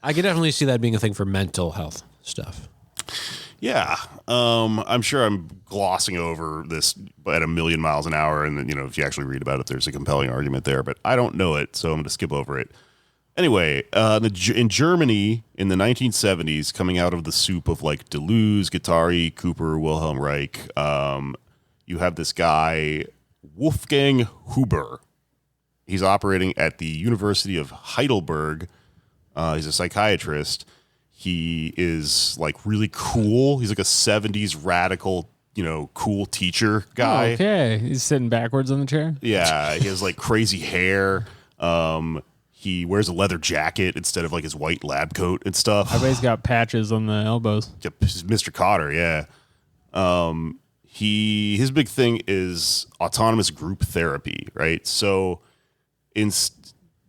I could definitely see that being a thing for mental health stuff. Yeah, I'm sure I'm glossing over this at a million miles an hour, and then if you actually read about it, there's a compelling argument there. But I don't know it, so I'm going to skip over it. Anyway, in Germany in the 1970s, coming out of the soup of Deleuze, Guattari, Cooper, Wilhelm Reich, you have this guy Wolfgang Huber. He's operating at the University of Heidelberg. He's a psychiatrist. He is really cool. He's a 70s radical, cool teacher guy. Oh, okay. He's sitting backwards on the chair. Yeah. He has crazy hair. He wears a leather jacket instead of his white lab coat and stuff. Everybody's got patches on the elbows. Yep, Mr. Cotter, yeah. His big thing is autonomous group therapy, right? So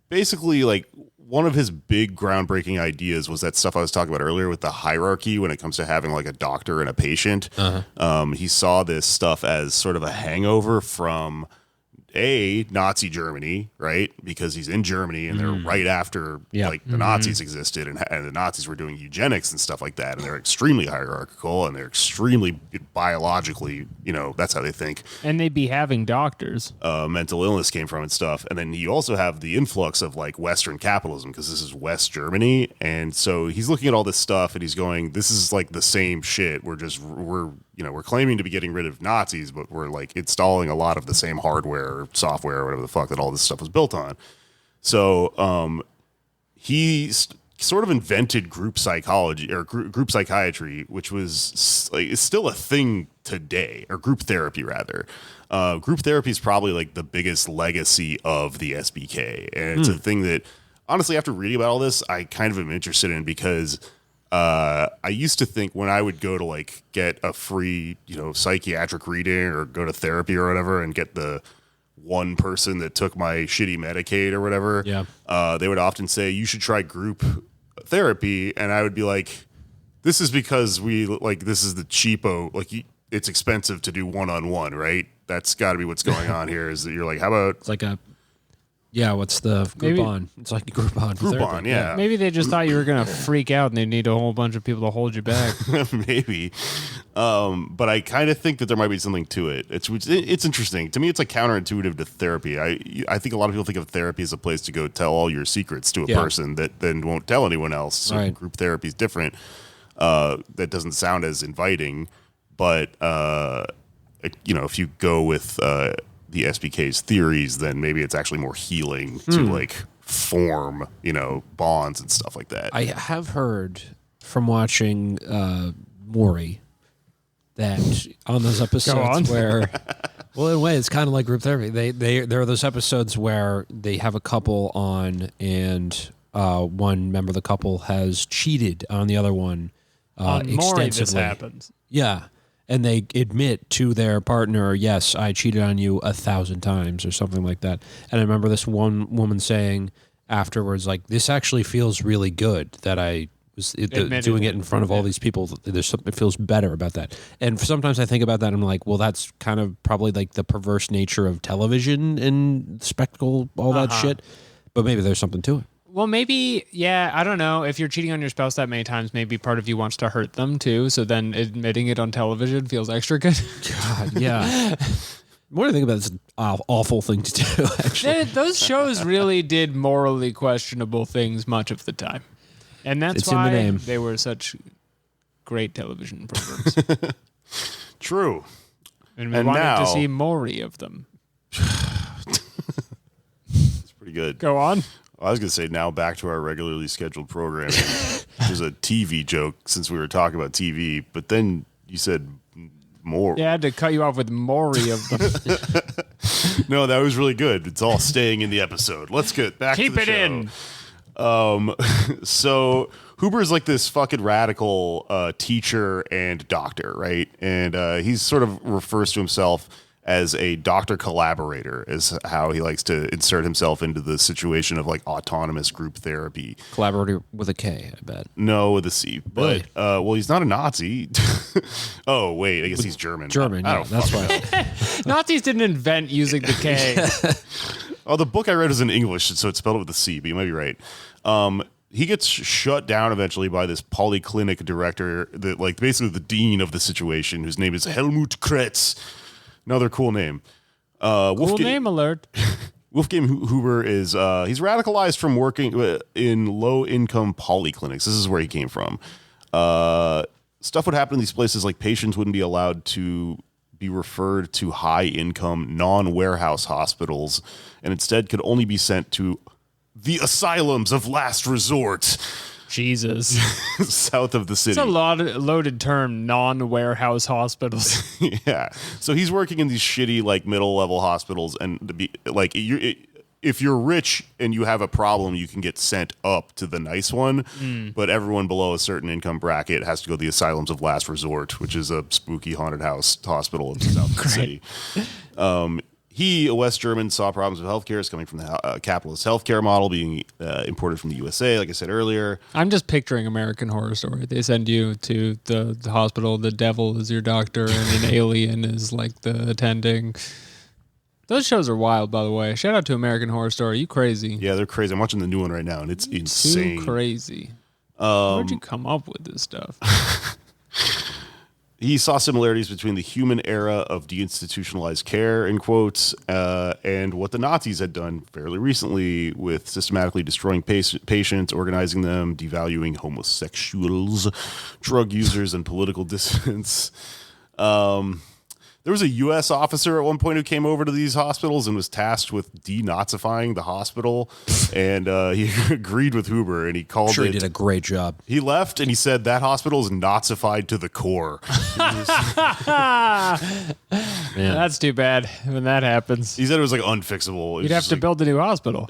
basically one of his big groundbreaking ideas was that stuff I was talking about earlier with the hierarchy when it comes to having a doctor and a patient. He saw this stuff as sort of a hangover from Nazi Germany, right? Because he's in Germany and they're right after like the Nazis existed and the Nazis were doing eugenics and stuff like that. And they're extremely hierarchical and they're extremely biologically, that's how they think. And they'd be having doctors. Mental illness came from and stuff. And then you also have the influx of like Western capitalism because this is West Germany. And so he's looking at all this stuff and he's going, this is like the same shit. We're claiming to be getting rid of Nazis, but we're like installing a lot of the same hardware or software or whatever the fuck that all this stuff was built on. So he sort of invented group psychology or group psychiatry, which was like is still a thing today, or group therapy rather. Group therapy is probably like the biggest legacy of the SBK, and it's a thing that honestly, after reading about all this, I kind of am interested in because I used to think when I would go to like get a free, psychiatric reading or go to therapy or whatever and get the one person that took my shitty Medicaid or whatever, they would often say, you should try group therapy. And I would be like, this is because this is the cheapo, like it's expensive to do one-on-one, right? That's got to be what's going on here is that you're like, how about... It's like what's the Groupon? It's like Groupon. Groupon, yeah. Maybe they just thought you were going to freak out and they need a whole bunch of people to hold you back. Maybe. But I kind of think that there might be something to it. It's interesting. To me, it's like counterintuitive to therapy. I think a lot of people think of therapy as a place to go tell all your secrets to a person that then won't tell anyone else. So group therapy is different. That doesn't sound as inviting. But, if you go with... the SBK's theories, then maybe it's actually more healing to like form, bonds and stuff like that. I have heard from watching Maury that on those episodes where, well, in a way, it's kind of like group therapy. There are those episodes where they have a couple on, and one member of the couple has cheated on the other one on Maury, this happens. Yeah. And they admit to their partner, yes, I cheated on you 1,000 times or something like that. And I remember this one woman saying afterwards, like, this actually feels really good that I was doing it in front of all these people. There's something, it feels better about that. And sometimes I think about that and I'm like, well, that's kind of probably like the perverse nature of television and spectacle, all that shit. But maybe there's something to it. Well, maybe, I don't know. If you're cheating on your spouse that many times, maybe part of you wants to hurt them too. So then admitting it on television feels extra good. God, yeah. What do you think about this awful thing to do, actually? Those shows really did morally questionable things much of the time. And that's why they were such great television programs. True. And we wanted to see more of them. It's pretty good. Go on. I was going to say now back to our regularly scheduled programming. There's a TV joke since we were talking about TV, but then you said more. Yeah, I had to cut you off with more of them. No, that was really good. It's all staying in the episode. Let's get back to the show. Keep it in. So Huber's like this fucking radical teacher and doctor, right? And he sort of refers to himself as a doctor collaborator, is how he likes to insert himself into the situation of like autonomous group therapy. Collaborator with a K, I bet. No, with a C. But, well, he's not a Nazi. Oh, wait, I guess he's German. German, I don't that's why. Nazis didn't invent using the K. Oh, the book I read was in English, so it's spelled with a C, but you might be right. He gets shut down eventually by this polyclinic director, that like basically the dean of the situation, whose name is Helmut Kretz. Another cool name. Cool name alert. Wolfgang Huber is he's radicalized from working in low-income polyclinics. This is where he came from. Stuff would happen in these places, like patients wouldn't be allowed to be referred to high-income, non-warehouse hospitals, and instead could only be sent to the asylums of last resort. Jesus. South of the city. It's a loaded term, non-warehouse hospitals. Yeah. So he's working in these shitty, like, middle-level hospitals, and to be like, if you're rich and you have a problem, you can get sent up to the nice one, but everyone below a certain income bracket has to go to the asylums of last resort, which is a spooky haunted house hospital in South of the city. He, a West German, saw problems with healthcare as coming from the capitalist healthcare model being imported from the USA, like I said earlier. I'm just picturing American Horror Story. They send you to the hospital. The devil is your doctor, and an alien is like the attending. Those shows are wild, by the way. Shout out to American Horror Story. You crazy? Yeah, they're crazy. I'm watching the new one right now, and it's insane. Too crazy. Where'd you come up with this stuff? He saw similarities between the human era of deinstitutionalized care, in quotes, and what the Nazis had done fairly recently with systematically destroying patients, organizing them, devaluing homosexuals, drug users, and political dissidents. There was a U.S. officer at one point who came over to these hospitals and was tasked with denazifying the hospital, and he agreed with Huber, and he called Sure, it... he did a great job. He left, and he said that hospital is Nazified to the core. Man. That's too bad when that happens. He said it was like unfixable. You'd have to build a new hospital.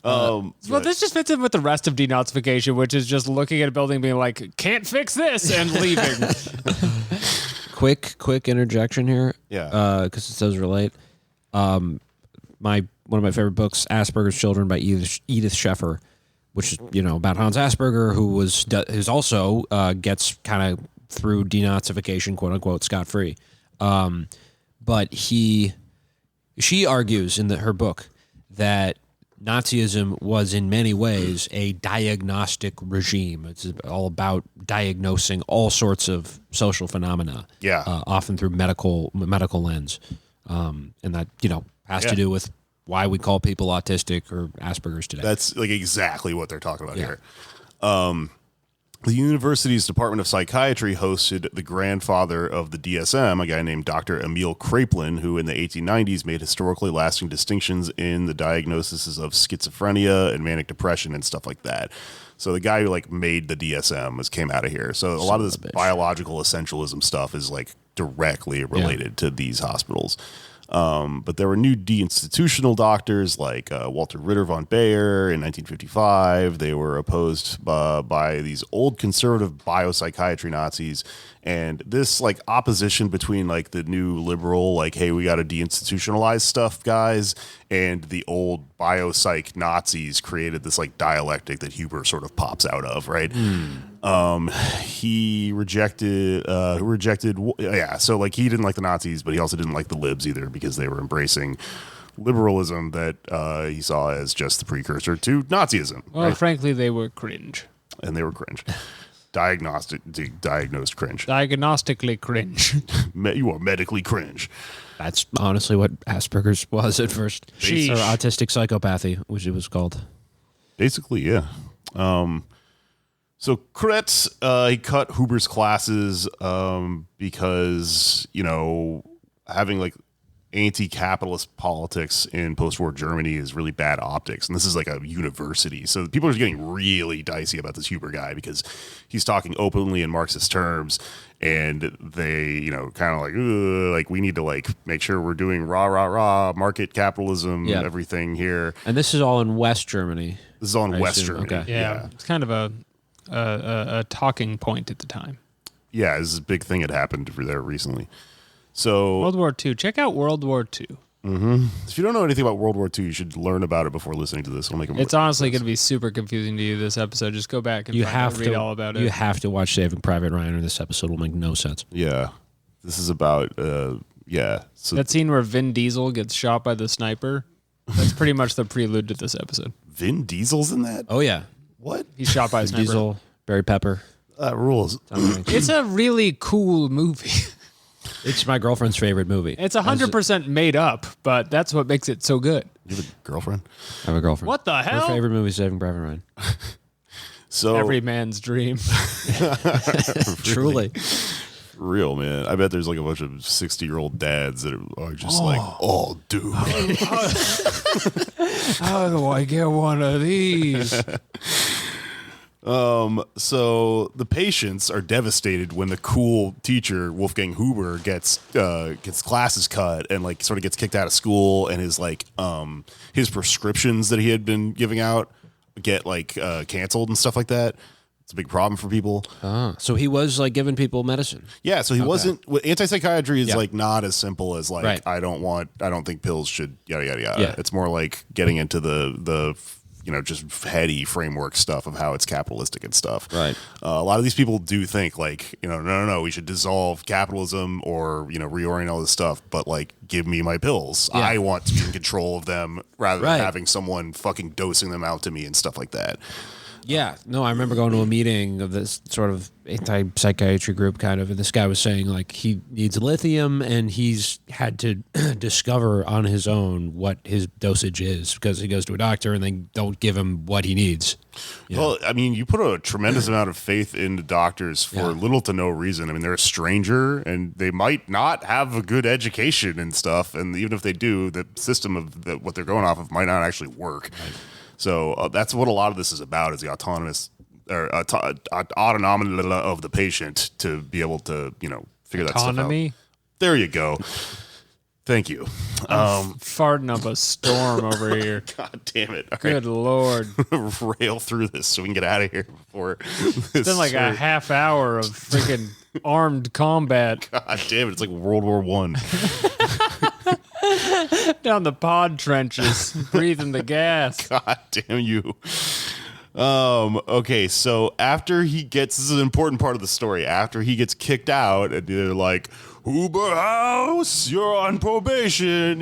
Well, this just fits in with the rest of denazification, which is just looking at a building being like, can't fix this, and leaving. Quick interjection here. Yeah. Because it does relate. One of my favorite books, Asperger's Children by Edith Schaeffer, which is about Hans Asperger, who's also gets kind of through denazification, quote unquote, scot free. But she argues in her book that Nazism was in many ways a diagnostic regime. It's all about diagnosing all sorts of social phenomena, often through medical lens, and that has to do with why we call people autistic or Asperger's today. That's like exactly what they're talking about here. The university's Department of Psychiatry hosted the grandfather of the DSM, a guy named Dr. Emil Kraepelin, who in the 1890s made historically lasting distinctions in the diagnoses of schizophrenia and manic depression and stuff like that. So the guy who made the DSM came out of here. So a lot of this biological essentialism stuff is directly related to these hospitals. But there were new deinstitutional doctors like Walter Ritter von Baer in 1955. They were opposed by these old conservative biopsychiatry Nazis. And this opposition between the new liberal, hey, we got to deinstitutionalize stuff, guys, and the old biopsych Nazis created this dialectic that Huber sort of pops out of, right? He rejected, so he didn't like the Nazis, but he also didn't like the libs either because they were embracing liberalism that he saw as just the precursor to Nazism. Well, right? Frankly, they were cringe. And they were cringe. Diagnosed cringe. Diagnostically cringe. You are medically cringe. That's honestly what Asperger's was at first. Sheesh. Or autistic psychopathy, which it was called. Basically, yeah. So Kretz, he cut Huber's classes because, having anti-capitalist politics in post-war Germany is really bad optics. And this is a university. So people are getting really dicey about this Huber guy because he's talking openly in Marxist terms. And they, kind of we need to make sure we're doing rah, market capitalism, everything here. And this is all in West Germany. This is all in West Germany. Okay. Yeah. It's kind of a talking point at the time. Yeah, this is a big thing that happened there recently. So World War II. Check out World War II. Mm-hmm. If you don't know anything about World War II, you should learn about it before listening to this. It'll make it It's honestly going to be super confusing to you, this episode. Just go back and read all about it. You have to watch Saving Private Ryan, or this episode will make no sense. Yeah. This is about, So that scene where Vin Diesel gets shot by the sniper, that's pretty much the prelude to this episode. Vin Diesel's in that? Oh, yeah. What? He's shot by a sniper. Diesel, Barry Pepper. That rules. It's a really cool movie. It's my girlfriend's favorite movie. It's 100% made up, but that's what makes it so good. You have a girlfriend? I have a girlfriend. What the hell? Her favorite movie is Saving Private Ryan. So every man's dream. Truly. Real, man. I bet there's a bunch of 60-year-old dads that are just dude. How do I get one of these? So the patients are devastated when the cool teacher Wolfgang Huber gets classes cut and sort of gets kicked out of school, and his prescriptions that he had been giving out get canceled and stuff like that. It's a big problem for people. So he was giving people medicine. Yeah, so he wasn't. Antipsychiatry is not as simple as Right. I don't think pills should yada yada yada. Yeah. It's more getting into the just heady framework stuff of how it's capitalistic and stuff. Right. A lot of these people do think like, no, we should dissolve capitalism or, reorient all this stuff, but like, give me my pills. Yeah. I want to be in control of them rather than Right. having someone fucking dosing them out to me and stuff like that. Yeah, no, I remember going to a meeting of this sort of anti-psychiatry group kind of, and this guy was saying like he needs lithium and he's had to discover on his own what his dosage is because he goes to a doctor and they don't give him what he needs. Well, I mean, you put a tremendous amount of faith into doctors for little to no reason. I mean, they're a stranger and they might not have a good education and stuff, and even if they do, the system of what they're going off of might not actually work. Right. So that's what a lot of this is about: is the autonomy of the patient to be able to, figure that stuff out. There you go. Thank you. Farting up a storm over here. God damn it! All Good Lord. Rail through this so we can get out of here before. It's been like a half hour of freaking armed combat. God damn it! It's like World War I. Down the pod trenches, breathing the gas. God damn you. Okay, so after he gets, this is an important part of the story, after he gets kicked out and they're like, Huber House, you're on probation,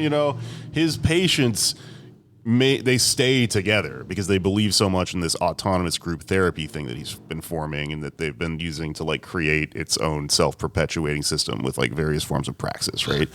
his patients they stay together because they believe so much in this autonomous group therapy thing that he's been forming and that they've been using to like create its own self-perpetuating system with like various forms of praxis, right?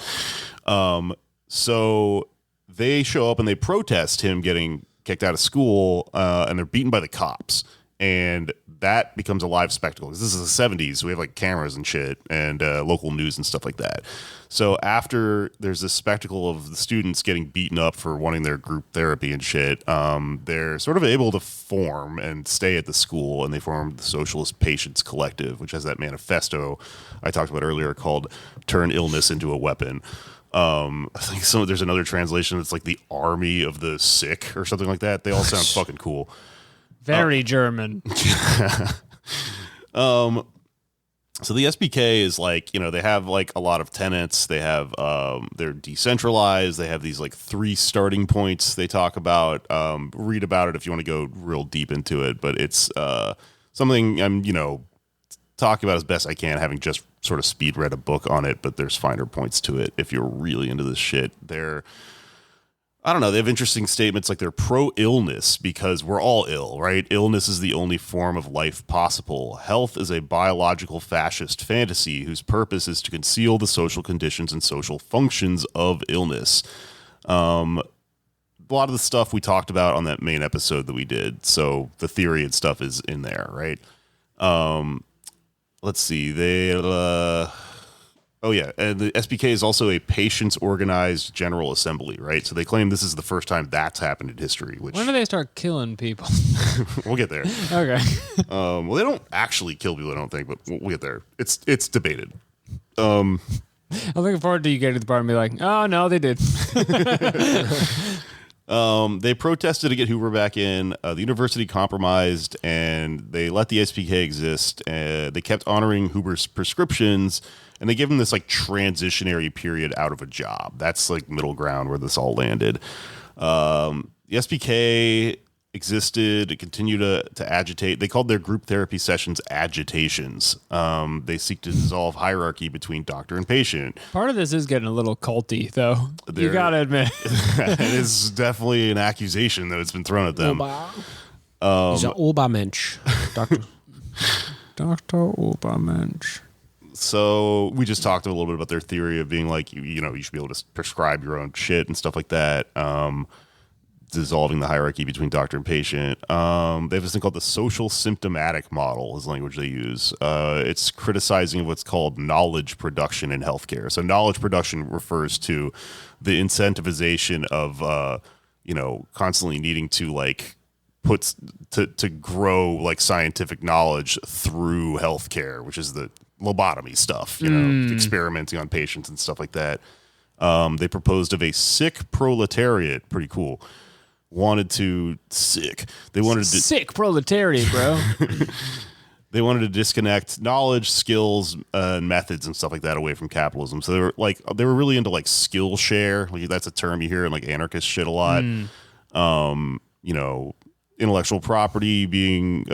So they show up and they protest him getting kicked out of school, and they're beaten by the cops. And that becomes a live spectacle. This is the 70s. So we have like cameras and shit and local news and stuff like that. So after there's this spectacle of the students getting beaten up for wanting their group therapy and shit, they're sort of able to form and stay at the school, and they form the Socialist Patients Collective, which has that manifesto I talked about earlier called Turn Illness into a Weapon. I think there's another translation that's like the army of the sick or something like that. They all sound fucking cool. Very German. So the SPK is like, they have like a lot of tenets. They have, they're decentralized. They have these like 3 starting points they talk about. Read about it if you want to go real deep into it, but it's, something I'm, talking about as best I can, having just sort of speed read a book on it, but there's finer points to it if you're really into this shit. They have interesting statements like they're pro-illness because we're all ill, right? Illness is the only form of life possible. Health is a biological fascist fantasy whose purpose is to conceal the social conditions and social functions of illness. A lot of the stuff we talked about on that main episode that we did, so the theory and stuff is in there, right? Let's see. And the SPK is also a patients organized general assembly, right? So they claim this is the first time that's happened in history. Which When do they start killing people? we'll get there. Okay. Well, they don't actually kill people, I don't think, but we'll get there. It's debated. I'm looking forward to you getting to the part and be like, oh no, they did. They protested to get Hoover back in. The university compromised, and they let the SPK exist. They kept honoring Hoover's prescriptions, and they gave him this like transitionary period out of a job. That's like middle ground where this all landed. The SPK existed, it continued to agitate. They called their group therapy sessions agitations. They seek to dissolve hierarchy between doctor and patient. Part of this is getting a little culty, though. You gotta admit. It is definitely an accusation that it's been thrown at them. He's an Obermensch, doctor. Dr. Obermensch. So we just talked a little bit about their theory of being like, you should be able to prescribe your own shit and stuff like that. Dissolving the hierarchy between doctor and patient. They have this thing called the social symptomatic model is the language they use. It's criticizing what's called knowledge production in healthcare. So knowledge production refers to the incentivization of, constantly needing to like to grow like scientific knowledge through healthcare, which is the lobotomy stuff, experimenting on patients and stuff like that. They proposed of a sick proletariat. Pretty cool. They wanted to sick proletariat, bro. They wanted to disconnect knowledge, skills, and methods and stuff like that away from capitalism. So they were really into like skill share. Like that's a term you hear in like anarchist shit a lot. intellectual property being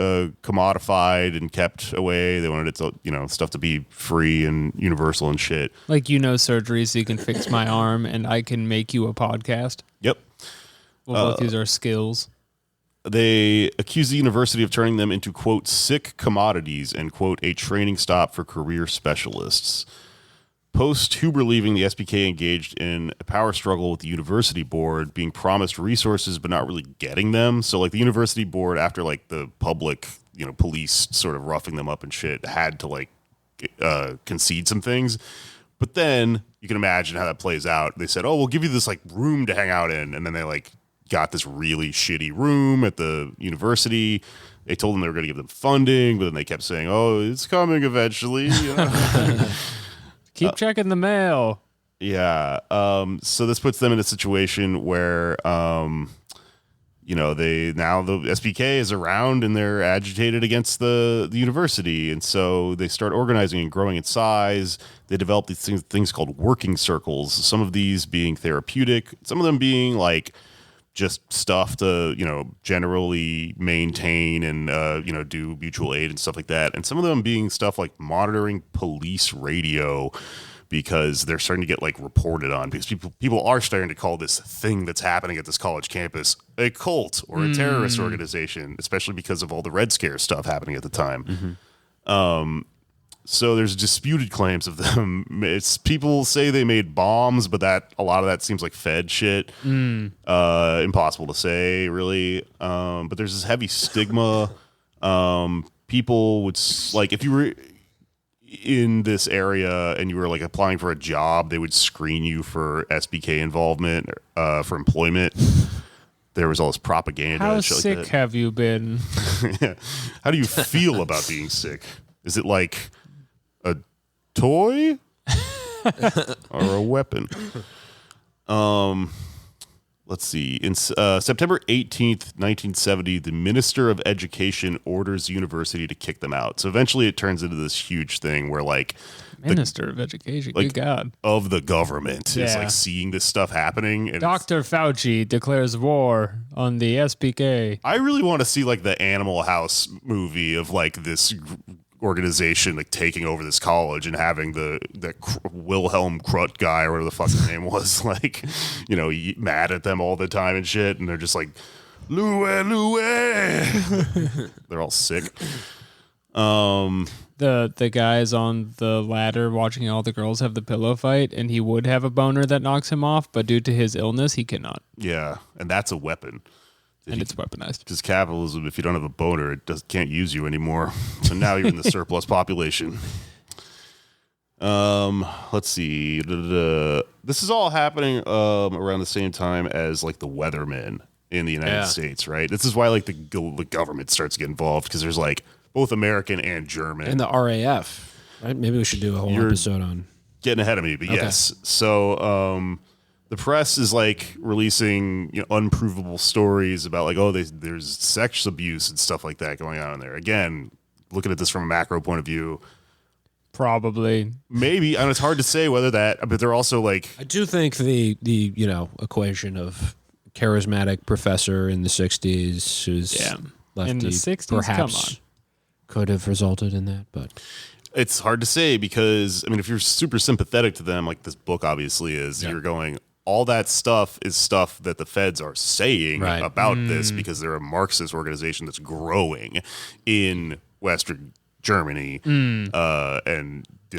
commodified and kept away. They wanted it to, stuff to be free and universal and shit. Like, surgery so you can fix my arm and I can make you a podcast. Yep. We'll both use our skills. They accuse the university of turning them into, quote, sick commodities and, quote, a training stop for career specialists. Post Huber leaving, the SPK engaged in a power struggle with the university board, being promised resources but not really getting them. So, like, the university board, after, like, the public, police sort of roughing them up and shit, had to, like, concede some things. But then you can imagine how that plays out. They said, oh, we'll give you this, like, room to hang out in. And then they, like, got this really shitty room at the university. They told them they were going to give them funding, but then they kept saying, oh, it's coming eventually. Keep checking the mail. Yeah. So this puts them in a situation where, the SPK is around and they're agitated against the university. And so they start organizing and growing in size. They develop these things called working circles. Some of these being therapeutic, some of them being like just stuff to, generally maintain and, do mutual aid and stuff like that. And some of them being stuff like monitoring police radio, because they're starting to get like reported on, because people are starting to call this thing that's happening at this college campus a cult or a terrorist organization, especially because of all the Red Scare stuff happening at the time. Mm-hmm. So there's disputed claims of them. People say they made bombs, but a lot of that seems like Fed shit. Impossible to say, really. But there's this heavy stigma. People would, like, if you were in this area and you were like applying for a job, they would screen you for SBK involvement, for employment. There was all this propaganda. How and shit sick like that. have you been? Yeah. How do you feel about being sick? Is it like a toy or a weapon? Let's see. In September 18th, 1970, the Minister of Education orders the university to kick them out. So eventually it turns into this huge thing where, like, Minister of Education, good God. Of the government is, Yeah. like, seeing this stuff happening. And Dr. Fauci declares war on the SPK. I really want to see, like, the Animal House movie of, like, this organization like taking over this college and having the Wilhelm Krut guy or whatever the fuck his name was, like, mad at them all the time and shit, and they're just like, Louie. They're all sick. The guy's on the ladder watching all the girls have the pillow fight, and he would have a boner that knocks him off, but due to his illness, he cannot. Yeah, and that's a weapon. And it's weaponized. Because capitalism, if you don't have a boner, it can't use you anymore. So now you're in the surplus population. Let's see. This is all happening around the same time as like the weathermen in the United States, right? This is why like the government starts to get involved, because there's like both American and German. And the RAF, right? Maybe we should do a whole episode on. Getting ahead of me, but yes. So the press is like releasing unprovable stories about like, oh, there's sex abuse and stuff like that going on in there. Again, looking at this from a macro point of view, probably, maybe, and it's hard to say whether that, but they're also like, I do think the equation of charismatic professor in the 60s who's lefty, in the 60s, perhaps come on, could have resulted in that, but it's hard to say, because I mean, if you're super sympathetic to them, like this book obviously is, you're going, all that stuff is stuff that the feds are saying about this, because they're a Marxist organization that's growing in Western Germany, and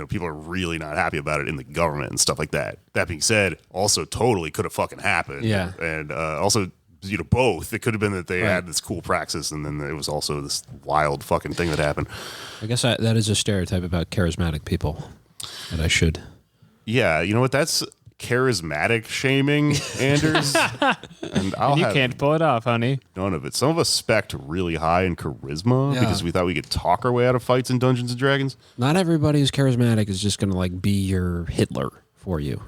people are really not happy about it in the government and stuff like that. That being said, also totally could have fucking happened. Yeah. And also, both. It could have been that they had this cool praxis, and then it was also this wild fucking thing that happened. I guess that is a stereotype about charismatic people that I should. Yeah, you know what? That's charismatic shaming, Anders. And you can't pull it off, honey. None of it. Some of us spec'd really high in charisma because we thought we could talk our way out of fights in Dungeons and Dragons. Not everybody who's charismatic is just going to like be your Hitler for you,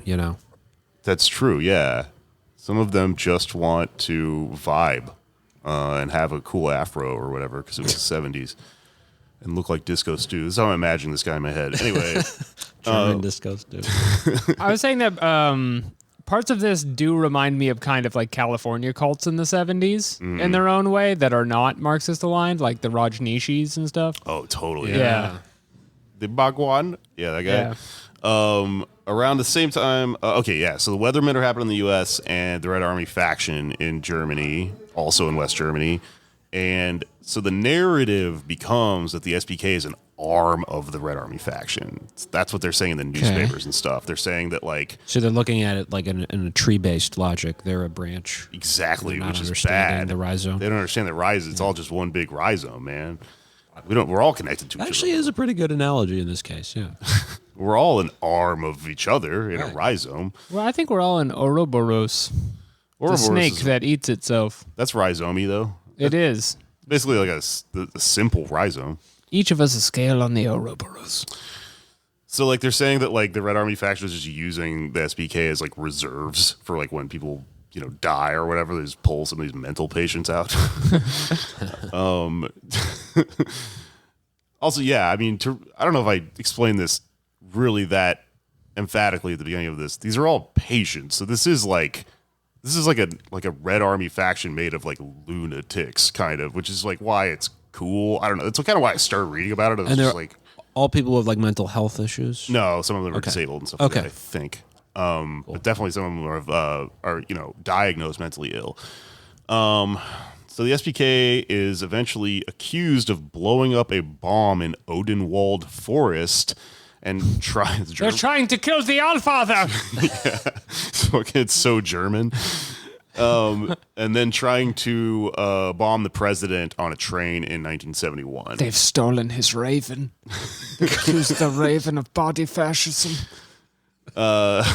That's true, yeah. Some of them just want to vibe and have a cool afro or whatever, because it was the 70s. And look like Disco Stew. This is how I'm imagining this guy in my head. Anyway. German Disco Stew. I was saying that parts of this do remind me of kind of like California cults in the 70s in their own way that are not Marxist aligned, like the Rajneeshis and stuff. Oh, totally. Yeah. The Bhagwan. Yeah, that guy. Yeah. Around the same time, so the Weathermen are happening in the U.S. and the Red Army faction in Germany, also in West Germany. And so the narrative becomes that the SPK is an arm of the Red Army faction. That's what they're saying in the newspapers and stuff. They're saying that, like... So they're looking at it like in a tree-based logic. They're a branch. Exactly, They're not which is understanding bad. the rhizome. They don't understand the rhizome. It's all just one big rhizome, man. We're all connected to each Actually, other. is a pretty good analogy in this case, yeah. We're all an arm of each other in a rhizome. Well, I think we're all in Ouroboros. The Ouroboros snake is- that eats itself. That's rhizome though. It is. Basically like a simple rhizome. Each of us a scale on the Ouroboros. So like they're saying that like the Red Army faction is just using the SPK as like reserves for like when people, you know, die or whatever. They just pull some of these mental patients out. Also, yeah, I mean, I don't know if I explained this really that emphatically at the beginning of this. These are all patients, so this is like a Red Army faction made of like lunatics, kind of, which is like why it's cool. I don't know. It's kind of why I started reading about it. It was And they're just like, all people with like mental health issues? no, some of them are Okay. disabled and stuff Okay. like that, I think. But definitely some of them are you know, diagnosed mentally ill. So the SPK is eventually accused of blowing up a bomb in Odenwald Forest and They're trying to kill the Allfather. it's so German. And then trying to bomb the president on a train in 1971. They've stolen his raven. They accused the raven of body fascism. What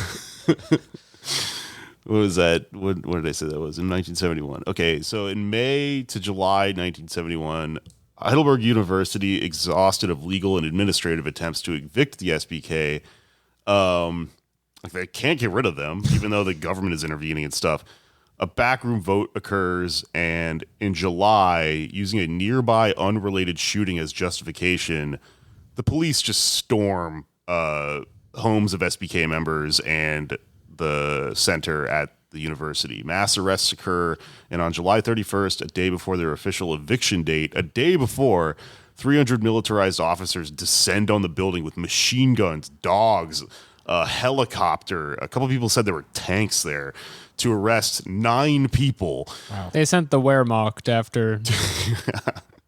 was that? What did I say that was? In 1971. Okay, so in May to July 1971, Heidelberg University, exhausted of legal and administrative attempts to evict the SPK, they can't get rid of them, even though the government is intervening and stuff. A backroom vote occurs, and in July, using a nearby unrelated shooting as justification, the police just storm homes of SPK members and the center at the university. Mass arrests occur, and on July 31st, a day before their official eviction date, 300 militarized officers descend on the building with machine guns, dogs, a helicopter. A couple people said there were tanks there to arrest 9 people. Wow. They sent the Wehrmacht after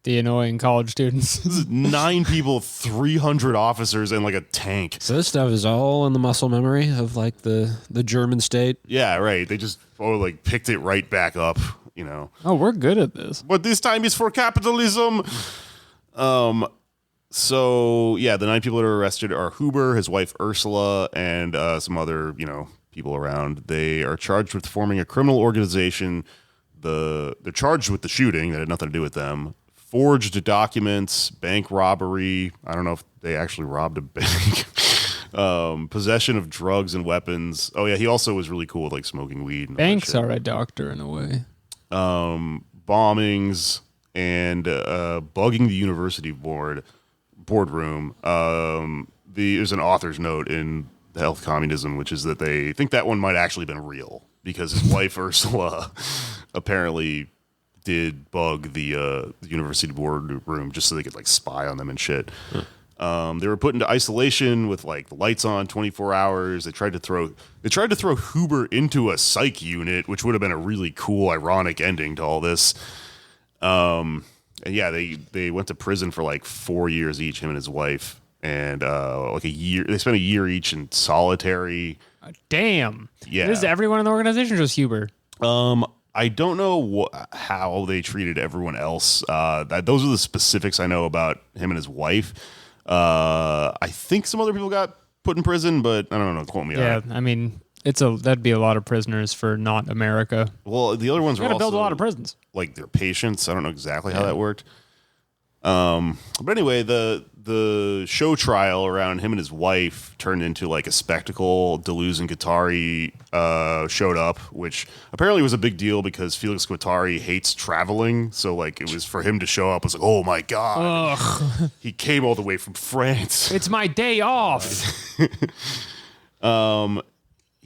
the annoying college students. This is 9 people, 300 officers, and like a tank. So this stuff is all in the muscle memory of like the German state. Yeah, right. They just like picked it right back up, you know. Oh, we're good at this. But this time is for capitalism. So yeah, the 9 people that are arrested are Huber, his wife Ursula, and some other, you know, people around. They are charged with forming a criminal organization. They're charged with the shooting that had nothing to do with them. Forged documents, bank robbery. I don't know if they actually robbed a bank. Possession of drugs and weapons. Oh yeah, he also was really cool with like smoking weed. And Banks are a doctor in a way. Bombings and bugging the university boardroom. There's an author's note in The Health Communism, which is that they think that one might actually have been real because his wife Ursula apparently did bug the university boardroom just so they could like spy on them and shit. They were put into isolation with like the lights on 24 hours. They tried to throw Huber into a psych unit, which would have been a really cool, ironic ending to all this. And yeah, they went to prison for like 4 years each, him and his wife, and like a year. They spent a year each in solitary. Damn. Yeah. This is everyone in the organization, just Huber. I don't know how they treated everyone else. Those are the specifics I know about him and his wife. I think some other people got put in prison, but I don't know. Quote me. Yeah, on it. I mean, that'd be a lot of prisoners for not America. Well, the other ones were Got to also build a lot of prisons. like their patients. I don't know exactly how that worked. But anyway, the show trial around him and his wife turned into like a spectacle. Deleuze and Guattari showed up, which apparently was a big deal because Felix Guattari hates traveling. So like it was for him to show up was like, oh my God. Ugh. He came all the way from France. It's my day off.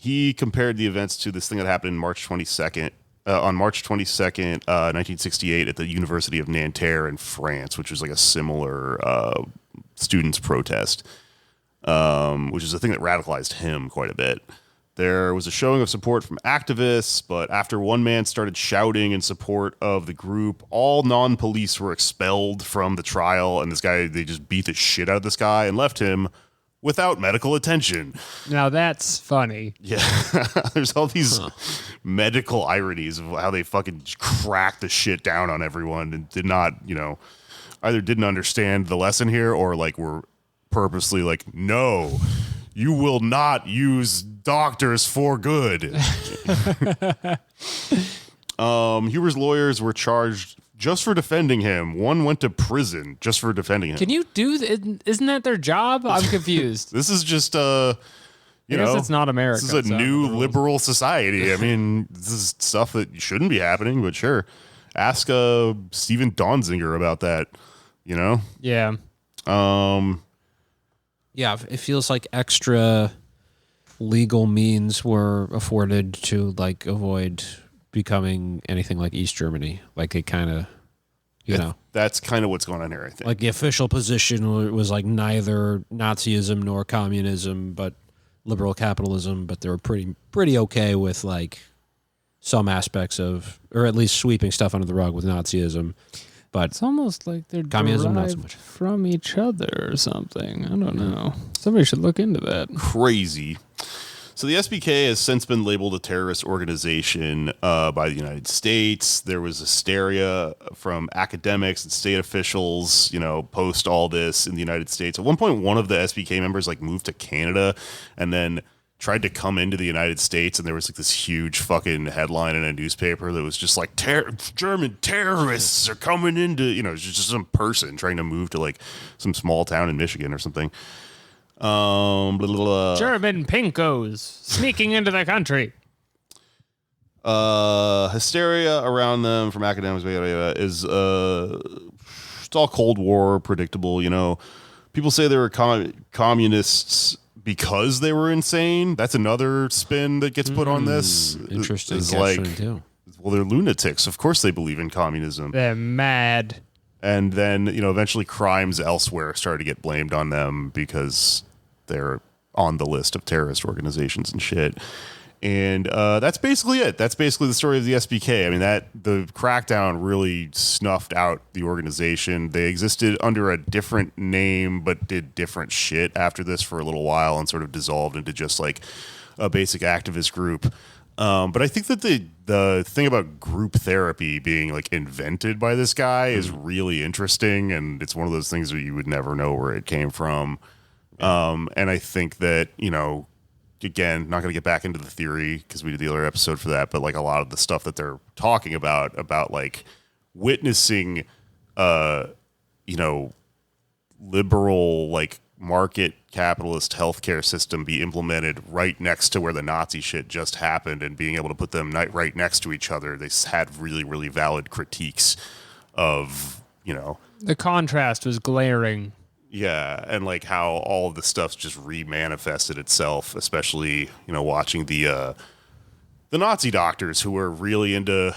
he compared the events to this thing that happened on March 22nd, 1968 at the University of Nanterre in France, which was like a similar students' protest, which is a thing that radicalized him quite a bit. There was a showing of support from activists, but after one man started shouting in support of the group, all non-police were expelled from the trial, and they just beat the shit out of this guy and left him without medical attention. Now that's funny. Yeah, there's all these medical ironies of how they fucking cracked the shit down on everyone and did not, either didn't understand the lesson here or like were purposely like, no, you will not use doctors for good. Huber's lawyers were charged just for defending him. One went to prison just for defending him. Can you do? Isn't that their job? I'm confused. This is just I guess it's not America. This is a new liberal society. I mean, this is stuff that shouldn't be happening, but sure. Ask Steven Donziger about that. Yeah. Yeah, it feels like extra legal means were afforded to like avoid becoming anything like East Germany. Like it kind of, That's kind of what's going on here, I think. like the official position was like neither Nazism nor communism, but liberal capitalism. But they were pretty okay with like some aspects of, or at least sweeping stuff under the rug with Nazism. But It's almost like they're communism, not so derived much. from each other or something. I don't know. Somebody should look into that. Crazy. So the SBK has since been labeled a terrorist organization by the United States. There was hysteria from academics and state officials, post all this in the United States. At one point, one of the SBK members like moved to Canada and then tried to come into the United States, and there was like this huge fucking headline in a newspaper that was just like German terrorists are coming into, it's just some person trying to move to like some small town in Michigan or something. German pinkos sneaking into the country. Hysteria around them from academics is it's all Cold War predictable. People say they were communists because they were insane. That's another spin that gets put on this. Interesting. Is like, well, they're lunatics. Of course they believe in communism. They're mad. And then, eventually crimes elsewhere started to get blamed on them because they're on the list of terrorist organizations and shit. And that's basically it. That's basically the story of the SBK. I mean, the crackdown really snuffed out the organization. They existed under a different name, but did different shit after this for a little while and sort of dissolved into just like a basic activist group. But I think that the thing about group therapy being like invented by this guy is really interesting, and it's one of those things that you would never know where it came from. And I think that, again, not going to get back into the theory because we did the other episode for that, but like a lot of the stuff that they're talking about like witnessing, liberal, like market capitalist healthcare system be implemented right next to where the Nazi shit just happened, and being able to put them right next to each other. They had really, really valid critiques of, The contrast was glaring. Yeah, and like how all of the stuff's just remanifested itself, especially, watching the Nazi doctors who were really into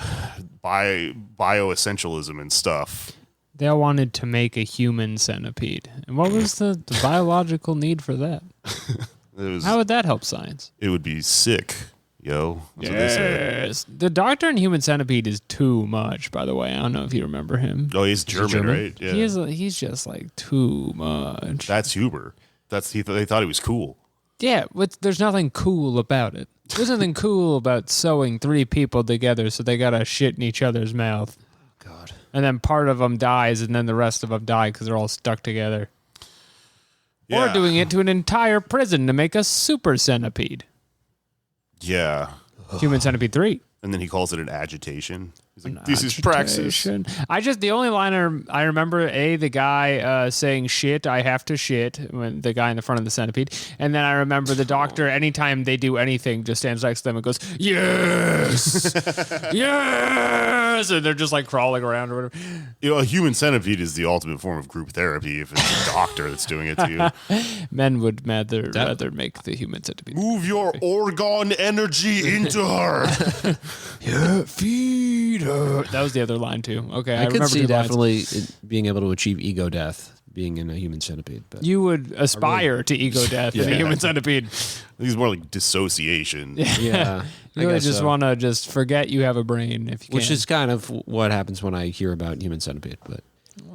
bioessentialism and stuff. They all wanted to make a human centipede. And what was the biological need for that? How would that help science? It would be sick, yo. That's what they said. Yes. The Doctor in Human Centipede is too much, by the way. I don't know if you remember him. Oh, he's German, right? Yeah. He's just like too much. That's Huber. They thought he was cool. Yeah, there's nothing cool about it. There's nothing cool about sewing three people together so they gotta shit in each other's mouth. God. And then part of them dies, and then the rest of them die because they're all stuck together. Yeah. Or doing it to an entire prison to make a super centipede. Yeah. Human Centipede 3. And then he calls it an agitation. He's like, this is praxis. The only line I remember, the guy saying shit, I have to shit, when the guy in the front of the centipede. And then I remember the doctor, anytime they do anything, just stands next to them and goes, yes, yes. And they're just like crawling around or whatever. You know, a human centipede is the ultimate form of group therapy if it's a doctor that's doing it to you. Men would rather make the human centipede. Move your organ energy into her. Yeah, feed her. That was the other line too. Okay, I could remember see two lines. definitely being able to achieve ego death being in a human centipede. But You would aspire to ego death in a human centipede. I think it's more like dissociation. yeah, I You really guess just so. want to just forget you have a brain if you Which can. is kind of what happens when I hear about human centipede. But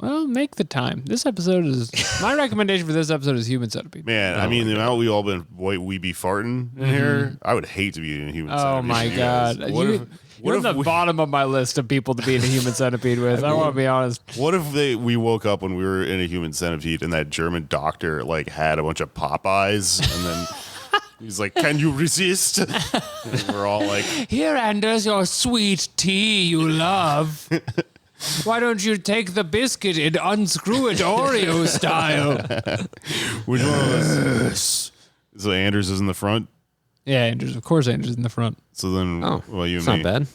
Well, make the time. This episode is my recommendation for this episode is human centipede. Man, I mean, the amount we all been we be farting in here, I would hate to be in a human centipede. Oh my with you guys. god, What you're at the bottom of my list of people to be in a human centipede with. I want to be honest. What if we woke up when we were in a human centipede and that German doctor like had a bunch of Popeyes and then he's like, "Can you resist?" And we're all like, Here, Anders, your sweet tea you love. Why don't you take the biscuit and unscrew it Oreo style? "Which one of us?" So Anders is in the front. Yeah, Anders. Of course, Anders in the front. So then, well, you it's and me. not bad.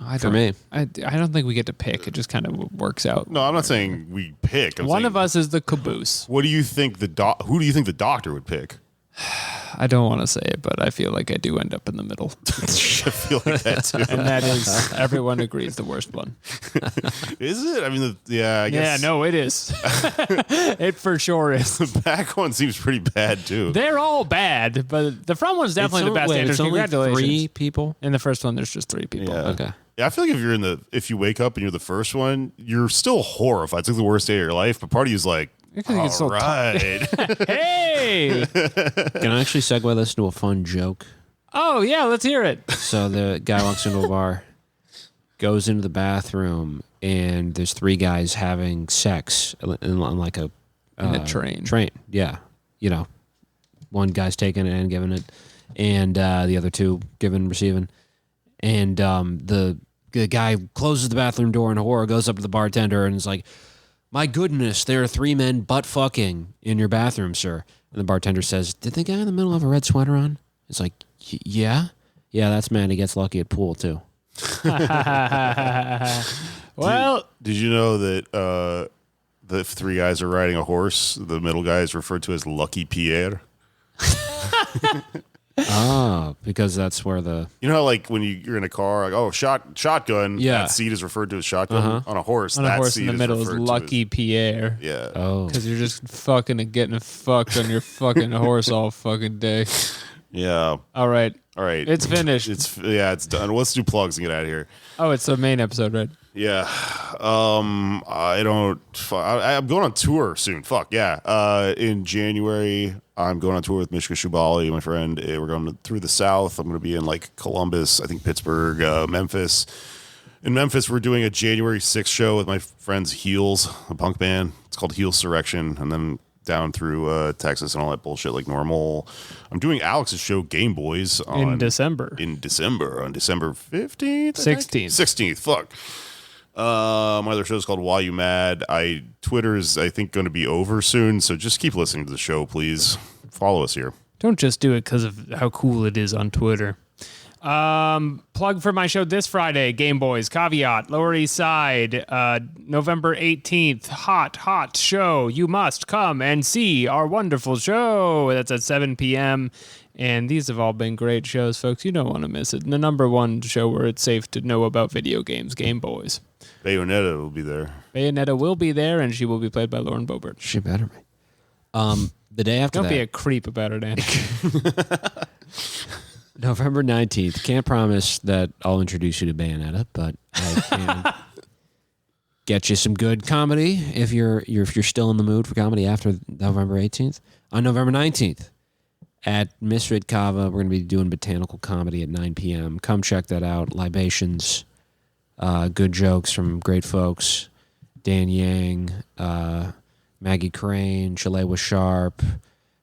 I For me. I don't think we get to pick. It just kind of works out. No, I'm not saying we pick. I'm One saying, of us is the caboose. What do you think who do you think the doctor would pick? I don't want to say it, but I feel like I do end up in the middle. I feel like that too. And that is, everyone agrees, the worst one. Is it? I mean, I guess. Yeah, no, it is. It for sure is. The back one seems pretty bad too. They're all bad, but the front one's definitely the best. Wait, Anders, it's only congratulations. 3 people? In the first one, there's just 3 people. Yeah. Okay. Yeah, I feel like if you wake up and you're the first one, you're still horrified. It's like the worst day of your life, but part of you's like, Because you can still all right. Hey! Can I actually segue this into a fun joke? Oh, yeah, let's hear it. So the guy walks into a bar, goes into the bathroom, and there's 3 guys having sex in like a In a train. Train, yeah. You know, one guy's taking it and giving it, and the other 2 giving and receiving. And the guy closes the bathroom door in horror, goes up to the bartender, and is like, "My goodness, there are 3 men butt fucking in your bathroom, sir." And the bartender says, "Did the guy in the middle have a red sweater on?" It's like, "Yeah. Yeah, that's man. He gets lucky at pool, too." Well, Did you know that the 3 guys are riding a horse? The middle guy is referred to as Lucky Pierre. Ah, because that's where the... You know how like when you're in a car, like, shotgun. Yeah. That seat is referred to as shotgun. On a horse, on a that horse seat in the middle is referred to Lucky Pierre. yeah. Oh. Because you're just fucking and getting fucked on your fucking horse all fucking day. Yeah. All right. All right. It's finished. It's done. Let's do plugs and get out of here. Oh, it's the main episode, right? Yeah. I'm going on tour soon. Fuck yeah. In January, I'm going on tour with Mishka Shubali, my friend. We're going through the South. I'm going to be in like Columbus, I think Pittsburgh, Memphis. In Memphis, we're doing a January 6th show with my friends Heels, a punk band. It's called Heel Surrection. And then down through Texas and all that bullshit like normal. I'm doing Alex's show Game Boys In December. on December 15th? 16th. 16th. Fuck. My other show is called Why You Mad. Twitter is, I think, going to be over soon, so just keep listening to the show, please. Follow us here. Don't just do it because of how cool it is on Twitter. Plug for my show this Friday, Game Boys, Caveat, Lower East Side, November 18th, hot show. You must come and see our wonderful show. That's at 7 p.m. And these have all been great shows, folks. You don't want to miss it. And the number 1 show where it's safe to know about video games, Game Boys. Bayonetta will be there. Bayonetta will be there, and she will be played by Lauren Boebert. She better be. The day after Don't that... be a creep about it, Andy. November 19th. Can't promise that I'll introduce you to Bayonetta, but I can get you some good comedy if you're still in the mood for comedy after November 18th. On November 19th at Misfit Kava, we're going to be doing botanical comedy at 9 p.m. Come check that out. Libations, good jokes from great folks. Dan Yang, Maggie Crane, Shalewa Sharp,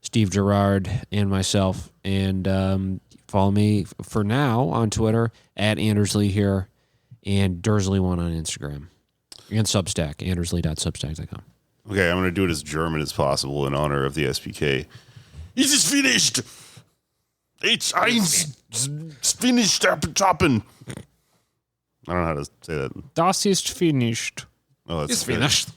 Steve Gerard, and myself. And follow me for now on Twitter at Anders Lee here. and Dursley1 on Instagram. And Substack, andersley.substack.com. Okay, I'm going to do it as German as possible in honor of the SPK. It is finished. It's finished. Chopping. I don't know how to say that. Das ist finished. Oh, It's finished.